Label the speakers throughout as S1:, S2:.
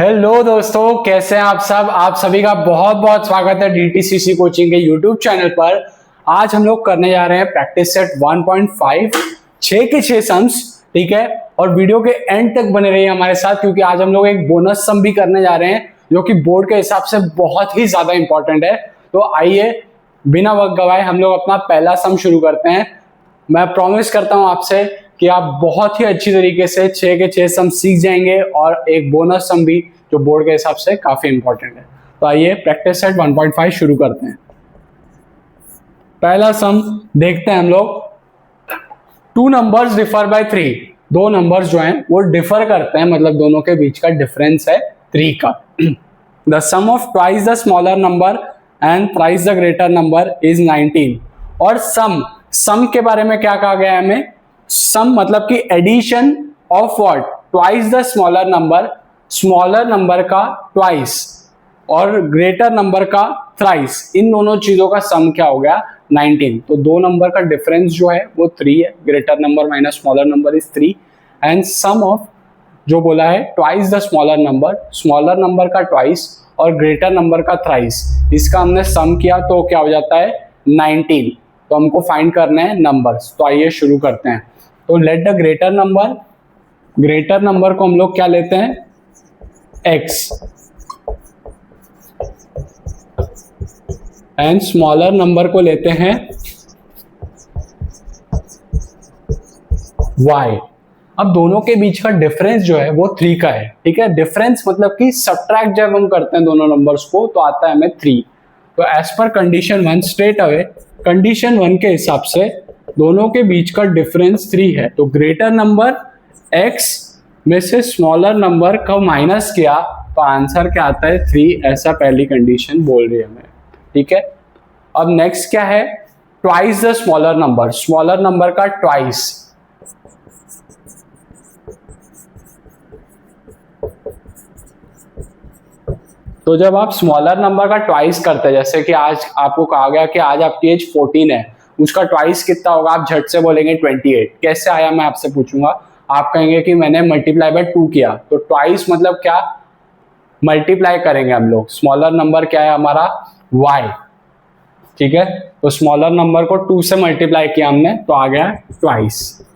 S1: Hello दोस्तों, कैसे हैं आप सब। आप सभी का बहुत बहुत स्वागत है डीटीसीसी कोचिंग के यूट्यूब चैनल पर। आज हम लोग करने जा रहे हैं प्रैक्टिस सेट 1.5 6 के 6 सम्स, ठीक है। और वीडियो के एंड तक बने रहिए हमारे साथ, क्योंकि आज हम लोग एक बोनस सम भी करने जा रहे हैं जो कि बोर्ड के हिसाब से बहुत ही ज्यादा इंपॉर्टेंट है। तो आइए बिना वक्त गवाए हम लोग अपना पहला सम शुरू करते हैं। मैं प्रॉमिस करता हूं आपसे कि आप बहुत ही अच्छी तरीके से 6 के 6 सम सीख जाएंगे और एक बोनस सम भी जो बोर्ड के हिसाब से काफी इंपॉर्टेंट है। तो आइए प्रैक्टिस सेट 1.5 शुरू करते हैं। पहला सम देखते हैं हम लोग। 2 नंबर्स डिफर बाय 3। दो नंबर्स जो हैं वो डिफर करते हैं, मतलब दोनों के बीच का डिफरेंस है 3 का। The sum of twice the smaller number and thrice the greater number is 19। और सम के बारे में क्या कहा गया है हमें। सम मतलब कि addition of what, twice the smaller number, smaller number का ट्वाइस और ग्रेटर नंबर का थ्राइस, इन दोनों चीजों का सम क्या हो गया 19। तो दो नंबर का डिफरेंस जो है वो 3 है। Greater number minus smaller number is 3 and sum of जो बोला है ट्वाइस द स्मॉलर नंबर का ट्वाइस और ग्रेटर नंबर का थ्राइस, इसका हमने सम किया तो क्या हो जाता है 19। तो हमको फाइंड करना है नंबर्स। तो आइए शुरू करते हैं। तो लेट द ग्रेटर नंबर को हम लोग क्या लेते हैं x एंड स्मॉलर नंबर को लेते हैं y। अब दोनों के बीच का डिफरेंस जो है वो 3 का है, ठीक है। डिफरेंस मतलब कि सब्ट्रैक्ट जब हम करते हैं दोनों नंबर्स को तो आता है हमें 3। तो एज पर कंडीशन 1 स्ट्रेट अवे कंडीशन 1 के हिसाब से दोनों के बीच का डिफरेंस 3 है। तो ग्रेटर नंबर x में से स्मॉलर नंबर का माइनस किया तो आंसर क्या आता है 3, ऐसा पहली कंडीशन बोल रही है हमें, ठीक है। अब नेक्स्ट क्या है, ट्वाइस द स्मॉलर नंबर का ट्वाइस। तो जब आप स्मॉलर नंबर का ट्वाइस करते हैं, जैसे कि आज आपको कहा गया कि आज आपकी एज 14 है, उसका ट्वाइस कितना होगा, आप झट से बोलेंगे 28। कैसे आया मैं आपसे पूछूंगा, आप कहेंगे कि मैंने मल्टीप्लाई बाय 2 किया। तो ट्वाइस मतलब क्या, मल्टीप्लाई करेंगे हम लोग। स्मॉलर नंबर क्या है हमारा y, ठीक है। तो स्मॉलर नंबर को 2 से मल्टीप्लाई किया हमने तो आ गया ट्वाइस।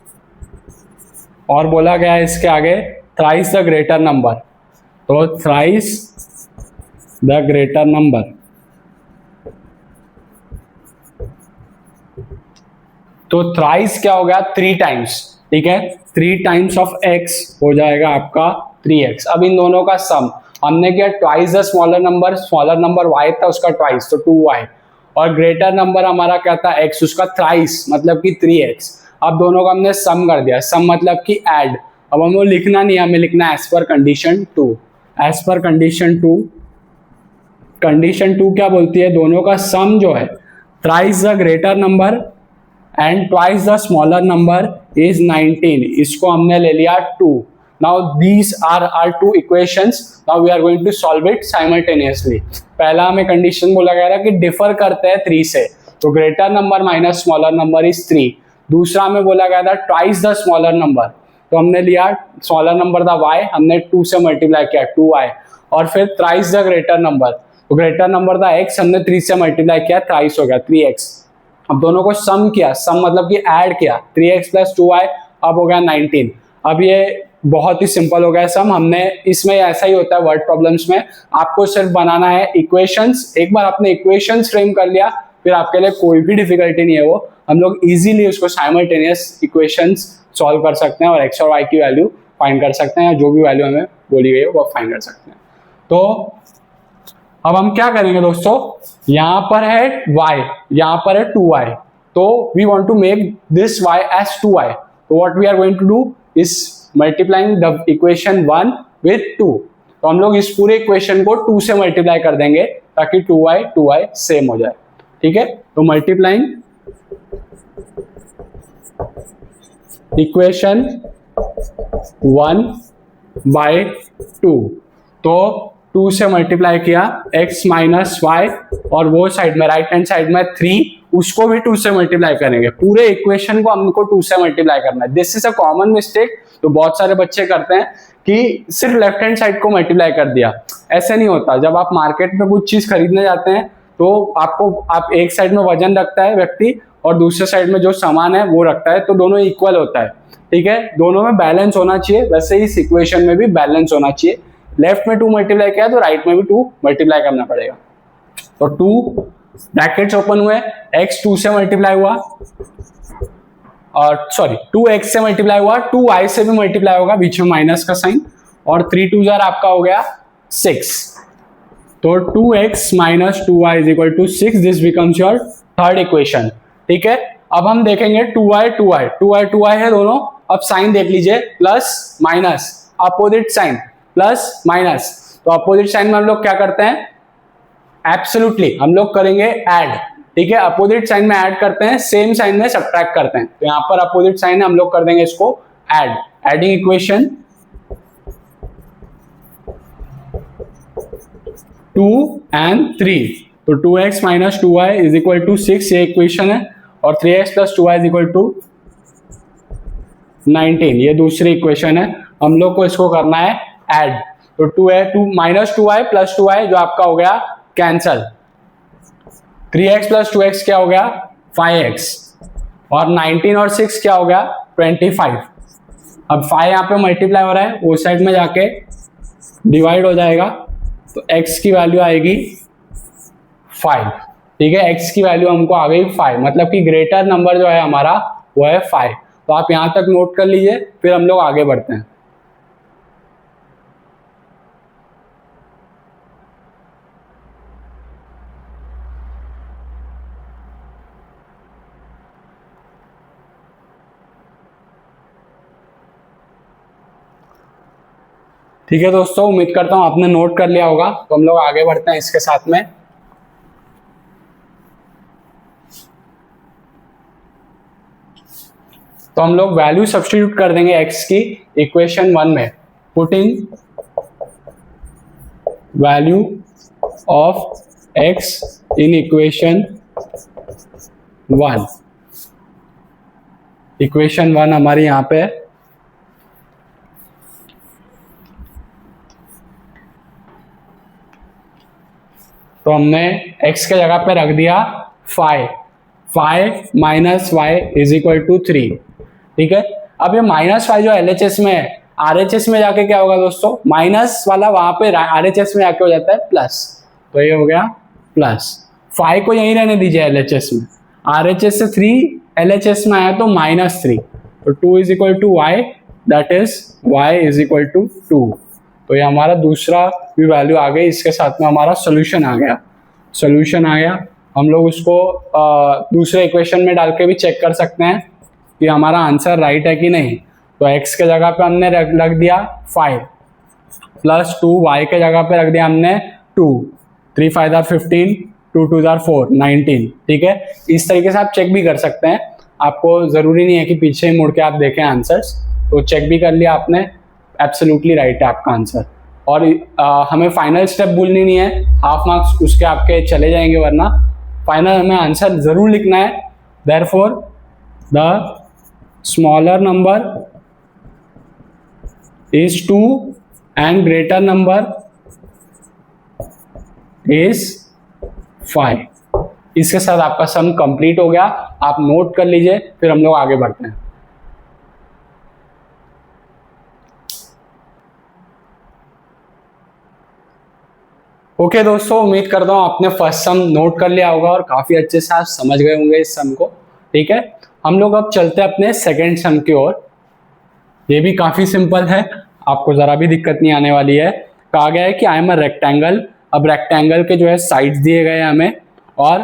S1: और बोला गया है इसके आगे थ्राइस द ग्रेटर नंबर, तो थ्राइस द ग्रेटर नंबर। तो थ्राइस क्या हो गया 3 टाइम्स, ठीक है। 3 टाइम्स ऑफ x हो जाएगा आपका 3x। अब इन दोनों का सम हमने किया twice the smaller number y था उसका ट्वाइस तो 2y, और ग्रेटर नंबर हमारा क्या था x, उसका थ्राइस मतलब कि 3x। अब दोनों का हमने सम कर दिया, सम मतलब कि ऐड। अब हमको लिखना नहीं, हमें लिखना as per condition 2। As per condition 2 क्या बोलती है, दोनों का सम जो है thrice the greater number and twice the smaller number is 19। इसको हमने ले लिया 2। Now these are are 2 equations, now we are going to solve it simultaneously. पहला हमें कंडीशन बोला गया था कि डिफर करते हैं 3 से, तो greater number minus smaller number is 3। दूसरा हमें बोला गया था ट्वाइस द स्मॉलर नंबर, तो हमने लिया स्मॉलर नंबर था y, हमने 2 से मल्टीप्लाई किया 2y। और फिर थ्राइस द ग्रेटर नंबर, तो ग्रेटर नंबर था x, हमने 3 से मल्टीप्लाई किया थ्राइस हो गया 3x। अब दोनों को सम किया, सम मतलब कि ऐड किया 3x प्लस 2y, अब हो गया 19। अब ये बहुत ही सिंपल हो गया सम। हमने इसमें ऐसा ही होता है वर्ड प्रॉब्लम्स में, आपको सिर्फ बनाना है इक्वेशंस। एक बार आपने इक्वेशंस फ्रेम कर लिया फिर आपके लिए कोई भी डिफिकल्टी नहीं है, वो हम लोग इजीली उसको साइमल्टेनियस इक्वेशंस सॉल्व कर सकते हैं और x और y की वैल्यू फाइंड कर सकते हैं, या जो भी वैल्यू हमें बोली गई है वो फाइंड कर सकते हैं। तो अब हम क्या करेंगे दोस्तों, यहां पर है y, यहां पर है 2y, तो we want to make this y as 2y। तो what we are going to do is multiplying the equation 1 with 2। तो हम लोग इस पूरे इक्वेशन को 2 से मल्टीप्लाई कर देंगे ताकि 2y सेम हो जाए, ठीक है। तो मल्टीप्लाइंग इक्वेशन 1 बाय 2, तो 2 से मल्टीप्लाई किया x माइनस वाई, और वो साइड में राइट हैंड साइड में 3, उसको भी 2 से मल्टीप्लाई करेंगे। पूरे इक्वेशन को हमको 2 से मल्टीप्लाई करना है। This is a common mistake, तो बहुत सारे बच्चे करते हैं कि सिर्फ लेफ्ट हैंड साइड को मल्टीप्लाई कर दिया, ऐसे नहीं होता। जब आप मार्केट में कुछ चीज खरीदने जाते हैं तो आप एक साइड में वजन रखता है व्यक्ति और दूसरे साइड में जो सामान है वो रखता है, तो दोनों इक्वल होता है, ठीक है, दोनों में बैलेंस होना चाहिए। वैसे ही इस इक्वेशन में भी बैलेंस होना चाहिए। लेफ्ट में 2 मल्टीप्लाई किया तो राइट में भी 2 मल्टीप्लाई करना पड़ेगा। तो 2 ब्रैकेट्स ओपन हुए, x 2 से मल्टीप्लाई हुआ, और सॉरी 2x से मल्टीप्लाई हुआ, 2y से भी मल्टीप्लाई होगा, बीच में माइनस का साइन, और 3 2 जार आपका हो गया 6। तो 2x minus 2y is equal to 6, this becomes your third equation, ठीक है। अब हम देखेंगे 2y है दोनों। अब साइन देख लीजिए, plus minus, opposite sign, plus minus. तो अपोजिट साइन में हम लोग क्या करते हैं, एब्सोल्युटली हम लोग करेंगे ऐड, ठीक है। अपोजिट साइन में ऐड करते हैं, सेम साइन में सब्ट्रैक्ट करते हैं। तो यहाँ पर अपोजिट साइन है, हम लोग कर देंगे इसको ऐड, एडिंग इक्वेशन 2 and 3। तो 2x minus 2y is equal to 6 ये इक्वेशन है, और 3x plus 2y is equal to 19 ये दूसरी इक्वेशन है। हम लोग को इसको करना है ऐड। तो 2 माइनस 2y प्लस 2y जो आपका हो गया कैंसल, 3x प्लस 2x क्या हो गया 5x, और 19 और 6 क्या हो गया 25। अब 5 यहाँ पे मल्टीप्लाई हो रहा है, वो साइड में जाके डिवाइड हो जाएगा, तो x की वैल्यू आएगी 5, ठीक है। x की वैल्यू हमको आ गई 5, मतलब कि ग्रेटर नंबर जो है हमारा वो है 5। तो आप यहां तक नोट कर लीजिए, फिर हम लोग आगे बढ़ते हैं। ठीक है दोस्तों, उम्मीद करता हूं आपने नोट कर लिया होगा। तो हम लोग आगे बढ़ते हैं इसके साथ में। तो हम लोग वैल्यू सब्स्टिट्यूट कर देंगे x की इक्वेशन 1 में, putting value of x in equation 1। Equation 1 हमारी यहां पे है। तो हमने x के जगह पे रख दिया 5 minus y is equal to 3, ठीक है। अब ये माइनस 5 जो LHS में है, RHS में जाके क्या होगा दोस्तों, माइनस वाला वहां पे RHS में जाके हो जाता है प्लस, तो ये हो गया प्लस। 5 को यहीं रहने दीजिए LHS में, RHS से 3 LHS में आया तो -3, तो 2 is equal to y, that is y is equal to 2। तो ये हमारा दूसरा भी वैल्यू आ गई, इसके साथ में हमारा सोल्यूशन आ गया। हम लोग उसको दूसरे इक्वेशन में डाल के भी चेक कर सकते हैं कि हमारा आंसर राइट है कि नहीं। तो x के जगह पे हमने रख दिया 5 प्लस 2, y के जगह पे रख दिया हमने 2, 3 5 15, 2 2 4 19, ठीक है। इस तरीके से आप चेक भी कर सकते हैं, आपको जरूरी नहीं है कि पीछे ही मुड़ के आप देखें आंसर्स। तो चेक भी कर लिया आपने, एब्सोल्युटली राइट है आपका आंसर। और हमें फाइनल स्टेप भूलनी नहीं है, हाफ मार्क्स उसके आपके चले जाएंगे, वरना फाइनल हमें आंसर जरूर लिखना है। Therefore the smaller number is 2 and greater number is 5। इसके साथ आपका सम कंप्लीट हो गया, आप नोट कर लीजिए, फिर हम लोग आगे बढ़ते हैं। ओके दोस्तों, उम्मीद करता हूं आपने फर्स्ट सम नोट कर लिया होगा और काफी अच्छे से आप समझ गए होंगे इस सम को, ठीक है। हम लोग अब चलते हैं अपने सेकंड सम की ओर। ये भी काफी सिंपल है, आपको जरा भी दिक्कत नहीं आने वाली है। कहा गया है कि आई एम अ रेक्टेंगल। अब रेक्टेंगल के जो है साइड्स दिए गए हैं हमें, और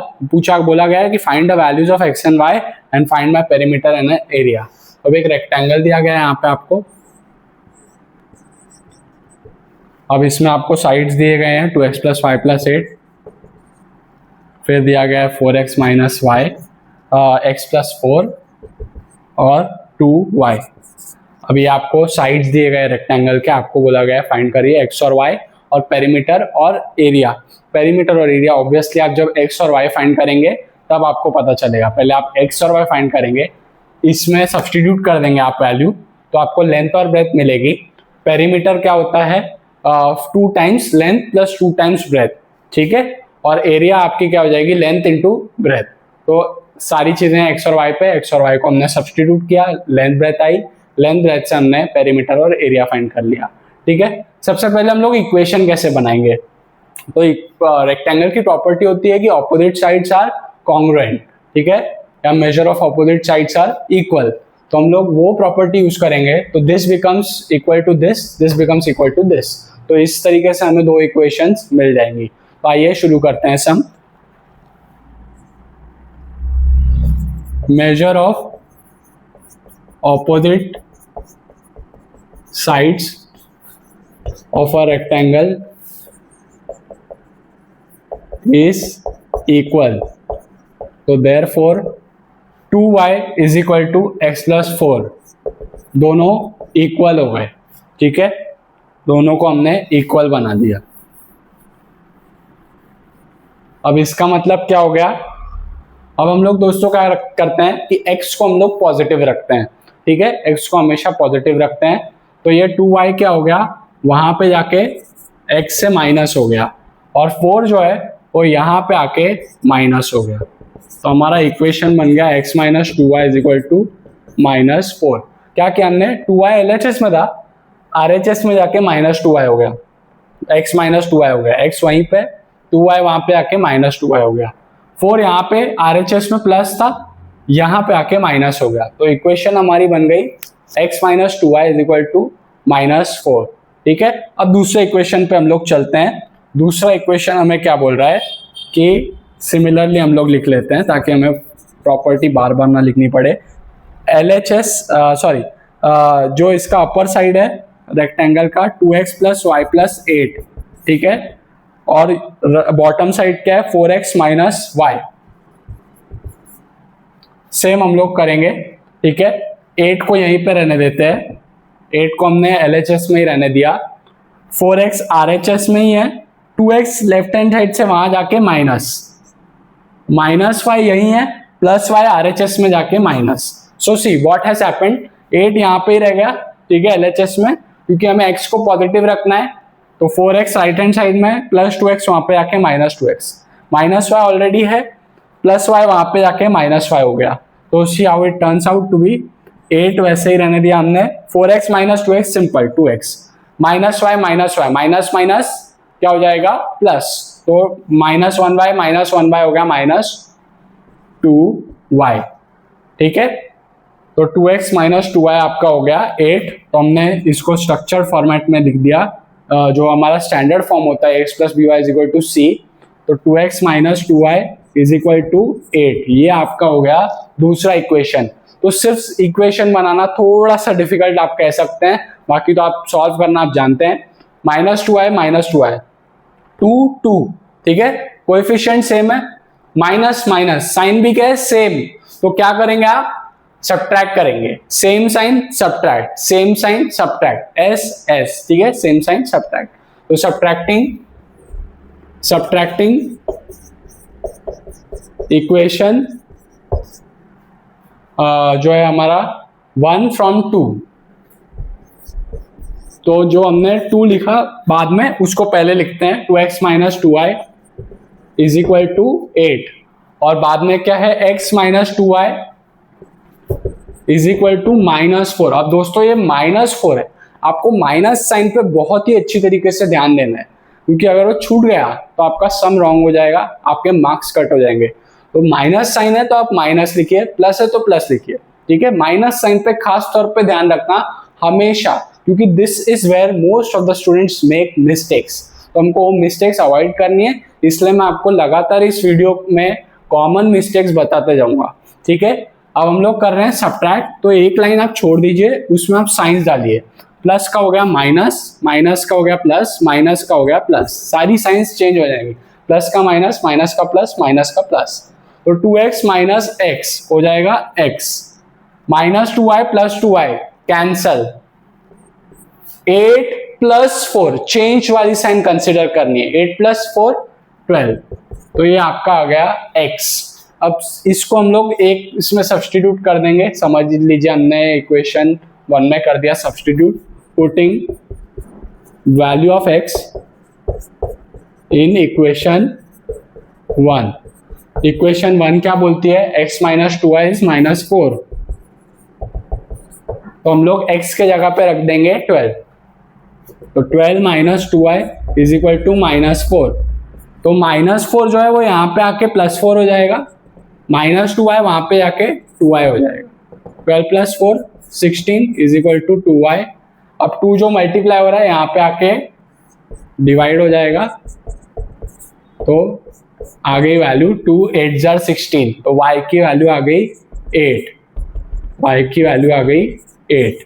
S1: बोला गया है कि find the values of x and y and find my perimeter and area. अब एक रेक्टेंगल दिया गया है यहाँ पे आपको, अब इसमें आपको साइड्स दिए गए हैं 2x प्लस 5 प्लस 8, फिर दिया गया है 4x minus Y, x plus 4 और 2y। अभी आपको साइड्स दिए गए रेक्टेंगल के, आपको बोला गया है फाइंड करिए x और y और पेरीमीटर और एरिया। पेरीमीटर और एरिया ऑब्वियसली आप जब x और y फाइंड करेंगे तब आपको पता चलेगा। पहले आप x और y फाइंड करेंगे, इसमें सब्सटीट्यूट कर देंगे आप वैल्यू, तो आपको लेंथ और ब्रेथ मिलेगी। पेरीमीटर क्या होता है 2 times length plus 2 times breadth, ठीक है, और एरिया आपकी क्या हो जाएगी लेंथ इंटू ब्रेथ। तो सारी चीजें एक्स और वाई पे, एक्स और वाई को हमने सब्सटीट्यूट किया, लेंथ ब्रेथ आई, लेंथ ब्रेथ से हमने पेरीमीटर और एरिया फाइंड कर लिया, ठीक है। सबसे पहले हम लोग इक्वेशन कैसे बनाएंगे, तो रेक्टेंगल की प्रॉपर्टी होती है कि ऑपोजिट साइड्स आर कॉन्ग्रुएंट, ठीक है, या measure of opposite sides are equal. तो हम लोग वो प्रॉपर्टी यूज करेंगे, तो this becomes equal to this becomes equal to this. तो इस तरीके से हमें दो इक्वेशंस मिल जाएंगी। तो आइए शुरू करते हैं sum. Measure of opposite sides of a rectangle is equal, तो therefore 2y is equal to x plus 4, दोनों इक्वल हो गए, ठीक है, दोनों को हमने इक्वल बना दिया। अब इसका मतलब क्या हो गया, अब हम लोग दोस्तों क्या करते हैं कि x को हम लोग पॉजिटिव रखते हैं, ठीक है, x को हमेशा पॉजिटिव रखते हैं। तो ये 2y क्या हो गया, वहां पे जाके x से माइनस हो गया, और 4 जो है वो यहाँ पे आके माइनस हो गया। तो हमारा इक्वेशन बन गया x minus 2y is equal to minus 4। क्या किया हमने, 2y LHS में था, RHS में जाके माइनस 2y हो गया, x माइनस 2y हो गया, x वहीं पे 2y वहां पे आके माइनस 2y हो गया, 4 यहाँ पे RHS में प्लस था, यहाँ पे आके माइनस हो गया। तो इक्वेशन हमारी बन गई x minus 2y is equal to minus 4, ठीक है। अब दूसरे इक्वेशन पे हम लोग चलते हैं। दूसरा इक्वेशन हमें क्या बोल रहा है कि सिमिलरली हम लोग लिख लेते हैं ताकि हमें प्रॉपर्टी बार बार ना लिखनी पड़े। LHS जो इसका अपर साइड है रेक्टेंगल का 2x प्लस वाई प्लस 8, ठीक है, और बॉटम साइड क्या है 4x माइनस वाई। सेम हम लोग करेंगे, ठीक है, 8 को यहीं पे रहने देते हैं, 8 को हमने LHS में ही रहने दिया, 4x RHS में ही है, 2x लेफ्ट हैंड साइड से वहां जाके माइनस, माइनस वाई यही है, प्लस वाई RHS में जाके minus. So see what has happened, 8 यहाँ पे ही रह गया, ठीक है, LHS में, क्योंकि हमें x को पॉजिटिव रखना है। तो 4x राइट हैंड साइड में, प्लस 2x वहां पे जाके minus 2x, minus y already है, प्लस वाई वहां पे जाके माइनस वाई हो गया। तो see how it turns out to be, 8 वैसे ही रहने दिया हमने, 4x minus 2x simple 2x, minus y minus minus क्या हो जाएगा प्लस, तो माइनस 1y हो गया माइनस 2y, ठीक है। तो 2x माइनस 2y आपका हो गया 8। तो हमने इसको स्ट्रक्चर फॉर्मेट में लिख दिया, जो हमारा स्टैंडर्ड फॉर्म होता है x plus b y is equal to c. तो 2x minus 2y is equal to 8, ये आपका हो गया दूसरा इक्वेशन। तो सिर्फ इक्वेशन बनाना थोड़ा सा डिफिकल्ट आप कह सकते हैं, बाकी तो आप सॉल्व करना आप जानते हैं। माइनस 2y 2 2, ठीक है, कोएफिशिएंट सेम है, माइनस माइनस साइन भी क्या है सेम, तो क्या करेंगे आप सब्ट्रैक्ट करेंगे, same sign subtract, same sign subtract, S S, ठीक है, सेम साइन सब्ट्रैक्ट। तो सब्ट्रैक्टिंग इक्वेशन जो है हमारा 1 from 2, तो जो हमने 2 लिखा बाद में उसको पहले लिखते हैं, 2x minus 2y is equal to 8, और बाद में क्या है x minus 2y is equal to minus 4। अब दोस्तों ये माइनस 4 है, आपको माइनस साइन पे बहुत ही अच्छी तरीके से ध्यान देना है, क्योंकि अगर वो छूट गया तो आपका सम रॉन्ग हो जाएगा, आपके मार्क्स कट हो जाएंगे। तो माइनस साइन है तो आप माइनस लिखिए, प्लस है तो प्लस लिखिए, ठीक है। माइनस साइन पे खास तौर पे ध्यान रखना हमेशा, क्योंकि this is where most of the students make mistakes. तो हमको वो मिस्टेक्स अवॉइड करनी है, इसलिए मैं आपको लगातार इस वीडियो में कॉमन मिस्टेक्स बताते जाऊंगा, ठीक है। अब हम लोग कर रहे हैं सब्ट्रैक्ट, तो एक लाइन आप छोड़ दीजिए, उसमें आप साइंस डालिए, प्लस का हो गया माइनस, माइनस का हो गया प्लस, माइनस का हो गया प्लस, सारी साइंस चेंज हो जाएंगी, प्लस का माइनस, माइनस का प्लस, माइनस का प्लस। तो 2x माइनस एक्स हो जाएगा x, minus 2y plus 2y cancel, 8 plus 4 change वाली साइन कंसिडर करनी है, 8 प्लस 4 12, तो ये आपका आ गया x। अब इसको हम लोग एक इसमें सब्स्टिट्यूट कर देंगे, समझ लीजिए हमने इक्वेशन 1 में कर दिया substitute, putting value of x in equation 1। Equation 1 क्या बोलती है, x माइनस 2y इज -4। तो हम लोग x के जगह पे रख देंगे 12। तो 12 minus 2y is equal to -4। तो -4 जो है वो यहाँ पे आके +4 हो जाएगा, -2y वहां पे जाके 2y हो जाएगा। 12 + 4 16 इज इक्वल टू 2y। अब 2 जो मल्टीप्लाई हो रहा है यहाँ पे आके डिवाइड हो जाएगा, तो आ गई वैल्यू 2 8 जार 16। तो y की वैल्यू आ गई 8, y की वैल्यू आ गई 8।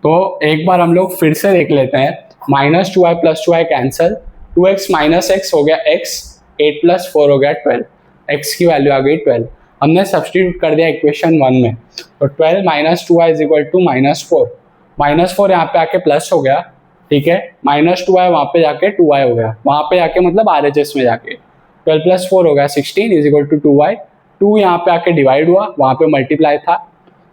S1: तो एक बार हम लोग फिर से देख लेते हैं, -2y + 2y cancel, 2x - x हो गया x, 8 + 4 हो गया 12, x की वैल्यू आ गई 12। हमने सब्सटीट्यूट कर दिया इक्वेशन 1 में, तो 12 - 2y इज इक्वल टू -4। -4 यहाँ पे आके प्लस हो गया, ठीक है, -2y वहाँ पे जाके 2y हो गया, वहाँ पे जाके मतलब RHS में जाके 12 + 4 हो गया 16 इज इक्वल टू 2y। 2 यहाँ पे आके डिवाइड हुआ, वहाँ पे मल्टीप्लाई था,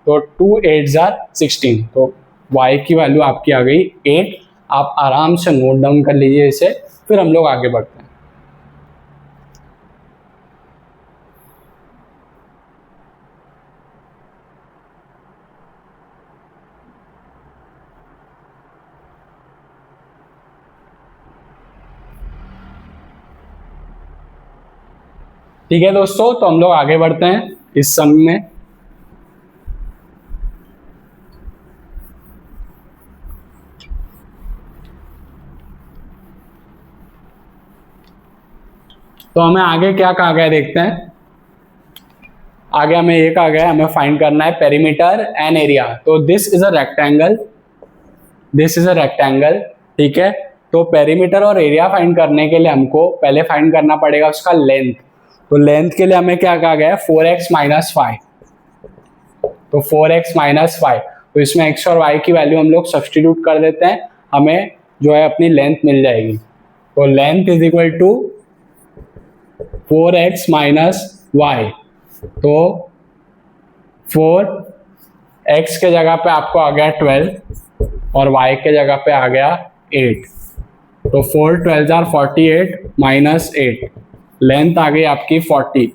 S1: तो 2 8 जार 16। तो y की वैल्यू आपकी आ गई 8। आप आराम से नोट डाउन कर लीजिए इसे, फिर हम लोग आगे बढ़ते हैं। ठीक है दोस्तों, तो हम लोग आगे बढ़ते हैं इस सम में। तो हमें आगे क्या कहा गया देखते हैं। आगे हमें ये कहा गया, हमें फाइंड करना है पेरीमीटर एंड एरिया। तो this is a rectangle, this is a rectangle, ठीक है। तो पेरीमीटर और एरिया फाइंड करने के लिए हमको पहले फाइंड करना पड़ेगा उसका लेंथ। तो लेंथ के लिए हमें क्या कहा गया है, 4x - 5। तो 4x - 5, तो इसमें x और y की वैल्यू हम लोग सब्सटीट्यूट कर देते हैं, हमें जो है अपनी लेंथ मिल जाएगी। तो length is equal to 4x - y। तो 4x के जगह पे आपको आ गया 12 और y के जगह पे आ गया 8। तो 4 12 जार 48 -8, लेंथ आ गई आपकी 40।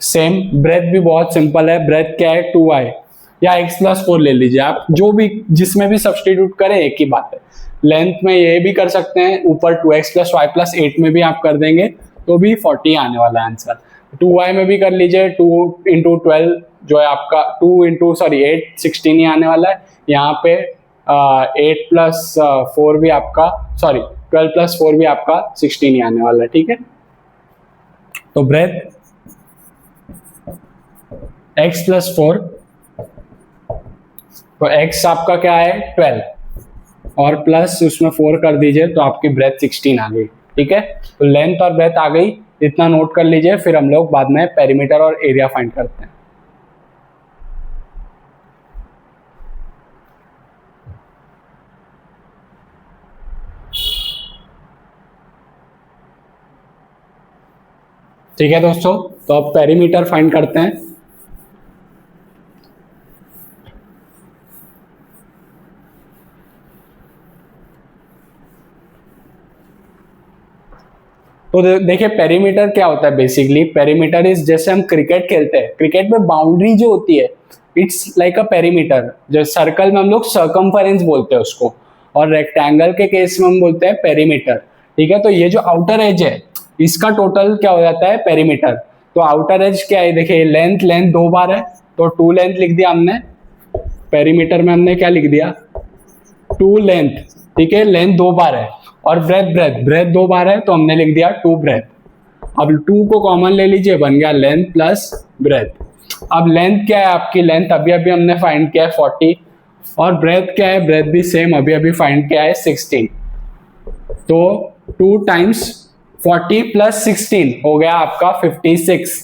S1: सेम ब्रेथ भी बहुत सिंपल है, ब्रेथ क्या है 2y, या x + 4 ले लीजिए आप, जो भी जिसमें भी सब्सटीट्यूट करें एक ही बात है। लेंथ में ये भी कर सकते हैं, ऊपर 2x + y + 8 में भी आप कर देंगे तो भी 40 आने वाला है आंसर। 2y में भी कर लीजिए, 2 × 12 जो है आपका 8 16 ही आने वाला है। यहाँ पे 8 + 4 भी आपका 12 + 4 भी आपका 16 ही आने वाला है, ठीक है। तो ब्रेथ x + 4, तो x आपका क्या है 12 और प्लस उसमें 4 कर दीजिए तो आपकी ब्रेथ 16 आ गई, ठीक है। तो लेंथ और ब्रेथ आ गई, इतना नोट कर लीजिए, फिर हम लोग बाद में पेरीमीटर और एरिया फाइंड करते हैं। ठीक है दोस्तों, तो अब पेरीमीटर फाइंड करते हैं। तो देखिए पेरीमीटर क्या होता है, बेसिकली पेरीमीटर इज, जैसे हम क्रिकेट खेलते हैं, क्रिकेट में बाउंड्री जो होती है इट्स लाइक अ पेरीमीटर। जो सर्कल में हम लोग सर्कमफरेंस बोलते हैं उसको, और रेक्टेंगल के केस में हम बोलते हैं पेरीमीटर, ठीक है। तो ये जो आउटर एज है इसका टोटल क्या हो जाता है पेरीमीटर। तो आउटर एज क्या है, देखिए लेंथ 2 बार है तो 2 लेंथ लिख दिया हमने, पेरीमीटर में हमने क्या लिख दिया 2 लेंथ, ठीक है, लेंथ 2 बार है। और ब्रेथ 2 बार है तो हमने लिख दिया 2 ब्रेथ। अब 2 को कॉमन ले लीजिए, बन गया लेंथ प्लस ब्रेथ। अब लेंथ क्या है आपकी, लेंथ अभी अभी हमने फाइंड किया है 40, और ब्रेथ क्या है, ब्रेथ भी सेम अभी अभी फाइंड किया है 16। तो 2 × 40 + 16 हो गया आपका 56।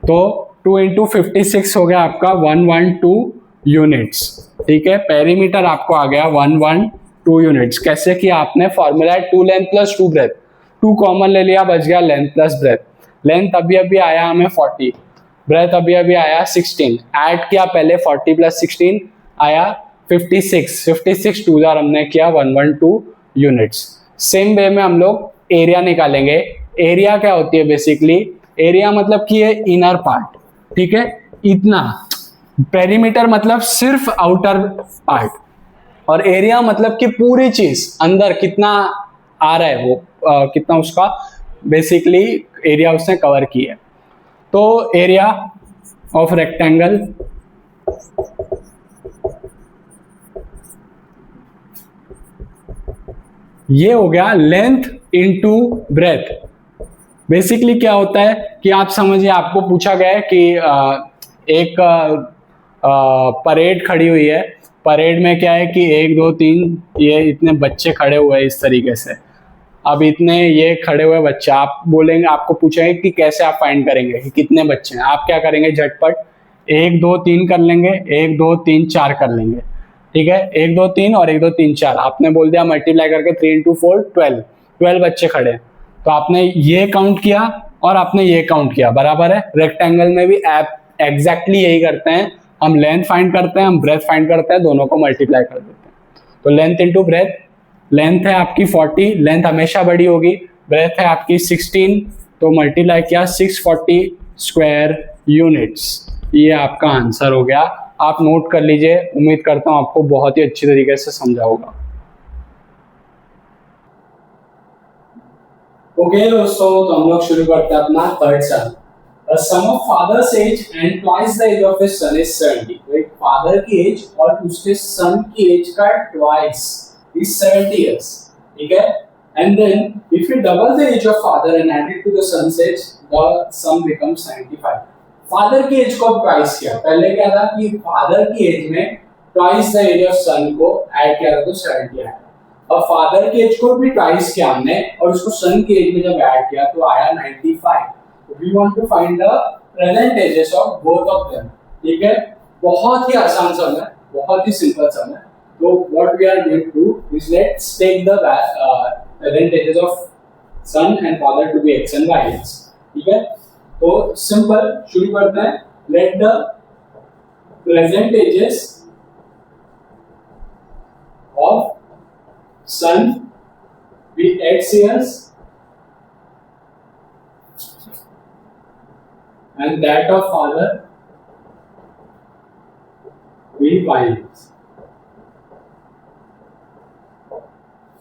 S1: तो 2 × 56 हो गया आपका 112 यूनिट्स, ठीक है। पेरीमीटर आपको आ गया 112 यूनिट्स। कैसे किया आपने, फॉर्मूला है 2 लेंथ + 2 ब्रेथ, 2 कॉमन ले लिया, बच गया लेंथ प्लस ब्रेथ। लेंथ अभी अभी आया हमें 40, ब्रेथ अभी अभी आया 16, ऐड किया पहले 40 + 16 आया 56 टू जार हमने किया 112 यूनिट्स। सेम वे में हम लोग एरिया निकालेंगे। एरिया क्या होती है बेसिकली, एरिया मतलब कि ये इनर पार्ट, ठीक है, इतना। पेरीमीटर मतलब सिर्फ आउटर पार्ट, और एरिया मतलब कि पूरी चीज अंदर कितना आ रहा है वो कितना उसका बेसिकली एरिया उसने कवर किया है। तो एरिया ऑफ रेक्टेंगल ये हो गया लेंथ इनटू ब्रेथ। बेसिकली क्या होता है कि आप समझिए आपको पूछा गया है कि एक परेड खड़ी हुई है, परेड में क्या है कि 1 2 3 ये इतने बच्चे खड़े हुए हैं इस तरीके से। अब इतने ये खड़े हुए बच्चे, आप बोलेंगे, आपको पूछेंगे कि कैसे आप फाइंड करेंगे कि कितने बच्चे हैं। आप क्या करेंगे, झटपट 1 2 3 कर लेंगे, 1 2 3 4 कर लेंगे, ठीक है। 1 2 3 और 1 2 3 4 आपने बोल दिया, मल्टीप्लाई करके 3 × 4 12 बच्चे खड़े। तो आपने ये काउंट किया और आपने ये काउंट किया, बराबर है। रेक्टेंगल में भी एग्जैक्टली यही करते हैं, हम लेंथ फाइंड करते हैं, हम ब्रेथ फाइंड करते हैं, दोनों को मल्टीप्लाई कर देते हैं। तो लेंथ इंटू ब्रेथ, लेंथ है आपकी 40, लेंथ हमेशा बड़ी होगी, ब्रेथ है आपकी 16, तो मल्टीप्लाई किया 640 स्क्वायर यूनिट्स। ये आपका आंसर हो गया। आप नोट कर लीजिए, उम्मीद करता हूं आपको बहुत ही अच्छी तरीके से समझा होगा। ओके दोस्तों, तो हम लोग शुरू करते हैं अपना third some. The sum of father's age and twice the age of his son is 70. तो एक फादर की एज और उसके सन की एज का ट्वाइस is 70 years, ठीक है। And then if you double the age of father and add it to the son's age, the sum becomes 95. Father की एज को ट्वाइस किया, पहले क्या था कि फादर की एज में ट्वाइस द एज ऑफ सन को ऐड किया तो 70 आया। अब फादर की एज को भी ट्वाइस किया हमने और उसको सन की एज में जब ऐड किया तो आया 95। We want to find the present ages of both of them, ठीक है। बहुत ही आसान सम है, बहुत ही सिंपल सम है। तो what we are going to do is let's take the present ages of son and father to be x and y years, ठीक है। तो सिंपल शुरू करते हैं। Let the present ages of son be x years and that of father be y years,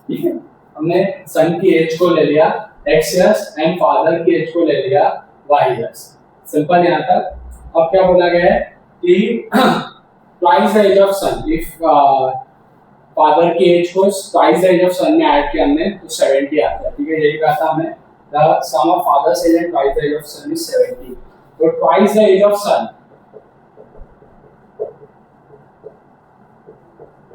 S1: ठीक है। हमने सन की एज को ले लिया x years एंड फादर की एज को ले लिया y years। सिंपल यहाँ तक। अब क्या बोला गया है कि twice the age of son, if father की एज को twice the age of son में ऐड किया हमने तो 70 आता है, ठीक है। यही कहा था हमने, the sum of father's age and twice the age of son is 70। तो twice the age of son,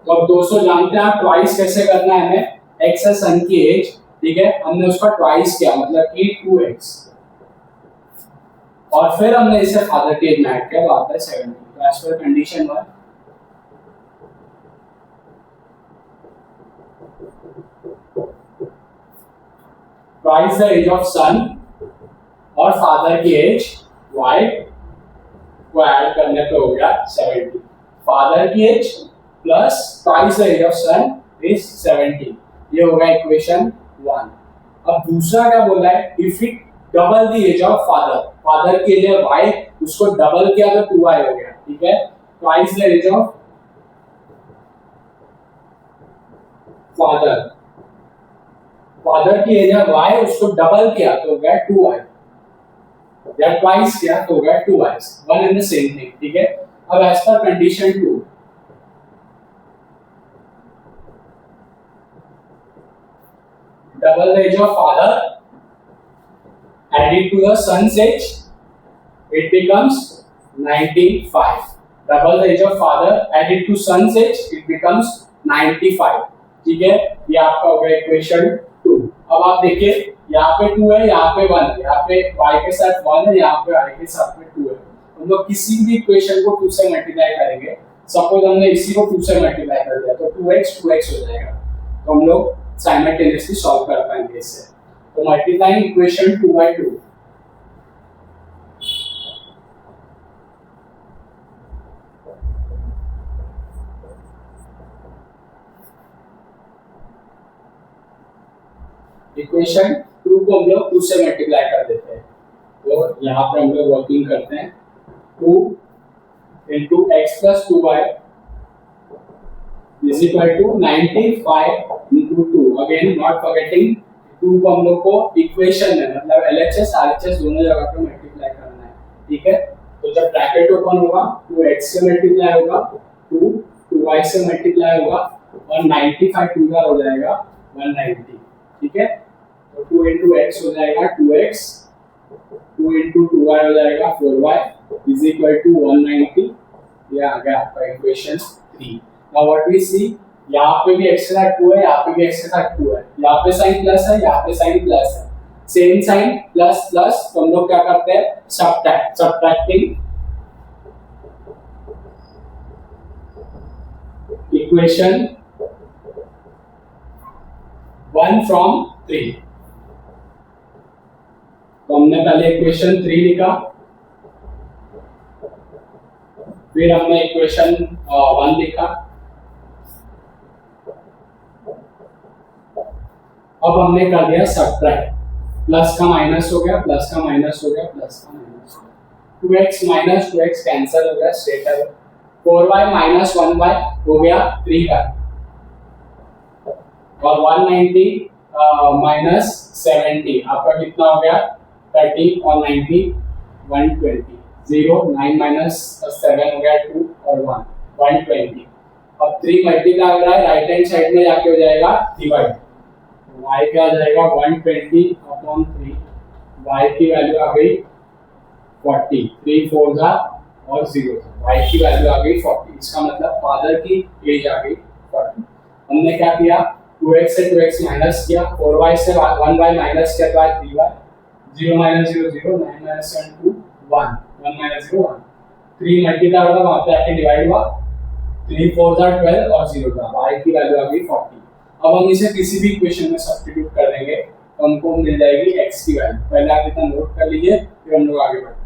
S1: तो अब दोस्तों जानते हैं आप ट्वाइस कैसे करना है हमें। x है सन की एज, ठीक है, हमने उसका ट्वाइस किया मतलब कि 2x, और फिर हमने इसे फादर की एज में ऐड किया तो आता है 70। तो एज पर condition 1, twice the age of son और फादर की एज y को ऐड करने पे हो गया 70। फादर की age plus twice the age of son is 70। ये होगा इक्वेशन 1। अब दूसरा क्या बोला है, if it double the age of father, father की एज है y, उसको डबल किया तो 2y हो गया, ठीक है। Twice the age of father, father की एज है y, उसको डबल किया तो हो गया 2y, या ट्वाइस किया तो हो गया 2y, one and the same thing, ठीक है। अब एज पर condition 2, double the age of father added to the son's age, it becomes 95। double the age of father added to son's age, it becomes 95, ठीक है। ये आपका हो गया इक्वेशन 2। अब आप देखिए यहाँ पे 2 है, यहाँ पे 1 है, यहाँ पे y के साथ 1 है, यहाँ पे y के साथ में 2 है। हम लोग किसी भी इक्वेशन को 2 से मल्टीप्लाई करेंगे, सपोज हमने इसी को 2 से मल्टीप्लाई कर दिया तो 2x हो जाएगा, तो हम लोग साइमल्टेनियसली सॉल्व कर पाएंगे इससे। तो मल्टीप्लाइंग इक्वेशन 2 by 2, इक्वेशन 2 को हम लोग 2 से मल्टीप्लाई कर देते हैं। तो यहाँ पे हम लोग वर्किंग करते हैं 2 into x plus 2y is equal to 95 into 2। Again not forgetting 2 को हम लोग को इक्वेशन में मतलब LHS RHS दोनों जगह पे मल्टीप्लाई करना है, ठीक है। तो जब ब्रैकेट ओपन होगा 2x से मल्टीप्लाई होगा 2y से मल्टीप्लाई होगा और 95 2 बार हो जाएगा 190, ठीक है। तो 2 into x हो जाएगा 2x, 2 into 2y हो जाएगा 4y is equal to 190। ये आ गया आपका इक्वेशन 3। नाउ व्हाट वी सी, यहाँ पे भी x के साथ 2 है, यहाँ पे भी x के साथ 2 है, यहाँ पे साइन प्लस है, यहाँ पे साइन प्लस है, सेम साइन प्लस प्लस, तो हम लोग क्या करते हैं सब्ट्रैक्टिंग इक्वेशन 1 from 3। तो हमने पहले इक्वेशन 3 लिखा, फिर हमने इक्वेशन 1 लिखा, अब हमने कर दिया सब्ट्रैक्ट, प्लस का माइनस हो गया, प्लस का माइनस हो गया, प्लस का माइनस हो गया, 2x माइनस 2x कैंसिल हो गया straight away, 4y minus 1y हो गया 3 का, और 190 माइनस 70 आपका कितना हो गया 30 और 90 120, 0 9 माइनस 7 हो गया 2 और 1 120। अब 3 मल्टीप्लाई हो रहा है, राइट हैंड साइड में जाके हो जाएगा डिवाइड, y क्या आ जाएगा 120 अपॉन 3, y की वैल्यू आ गई 40, 3 4 जा और 0, y की वैल्यू आ गई 40। इसका मतलब फादर की एज आ गई 40। हमने क्या किया 2x से 2x माइनस किया, 4y से 1y माइनस किया, तो 3y, 0 minus 0 0, 9 minus 7 2 1, 1 minus 0 1, 3 multiply होगा वहां पे आके डिवाइड हुआ, 3 4 जा 12 और 0 था, y की वैल्यू आ गई 40। अब हम इसे किसी भी इक्वेशन में सब्स्टिट्यूट कर देंगे तो हमको मिल जाएगी x की वैल्यू। पहले आप इतना नोट कर लीजिए, फिर हम लोग आगे बढ़ते हैं।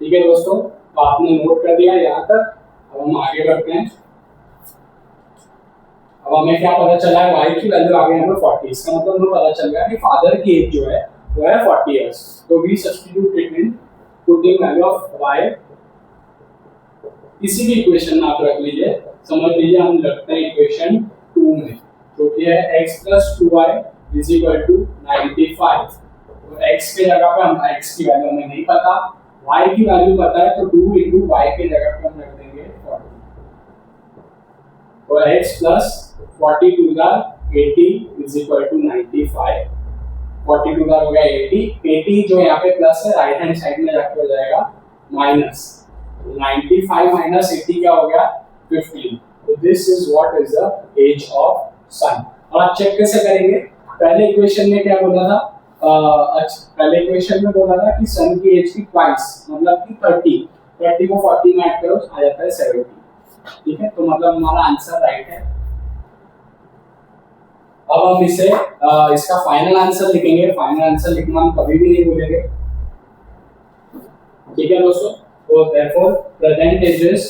S1: ठीक है दोस्तों, तो आपने नोट कर दिया यहाँ तक, अब हम आगे बढ़ते हैं। अब हमें क्या पता चला है y की वैल्यू आ गई हमें 40, इसका मतलब हमें पता चल गया कि फादर की एज जो है वो है 40 इयर्स। तो we substitute it in putting value of y, किसी भी इक्वेशन में आप रख लीजिए, समझ लीजिए हम रखते हैं इक्वेशन 2 में, जो कि है x + 2y is equal to 95। तो x के जगह पे हम x की वैल्यू हमें नहीं पता, y की वैल्यू पता है, तो 2 into y के जगह पे हम रख देंगे 40। तो x plus 42 का 80 is equal to 95, 42 का हो गया 80, 80 जो यहाँ पे प्लस है राइट हैंड साइड में जाके हो जाएगा माइनस, 95 माइनस 80 क्या हो गया 15। तो this is what is the age of son. और आप चेक कैसे करेंगे, पहले इक्वेशन में क्या बोला था, पहले इक्वेशन में बोला था कि सन की एज की ट्वाइस, मतलब कि 30 को 40 में ऐड करो आ जाता है 70, ठीक है। तो मतलब हमारा आंसर राइट है। अब हम इसे इसका फाइनल आंसर लिखेंगे, फाइनल आंसर लिखना हम कभी भी नहीं भूलेंगे, ठीक है दोस्तों। तो therefore present ages,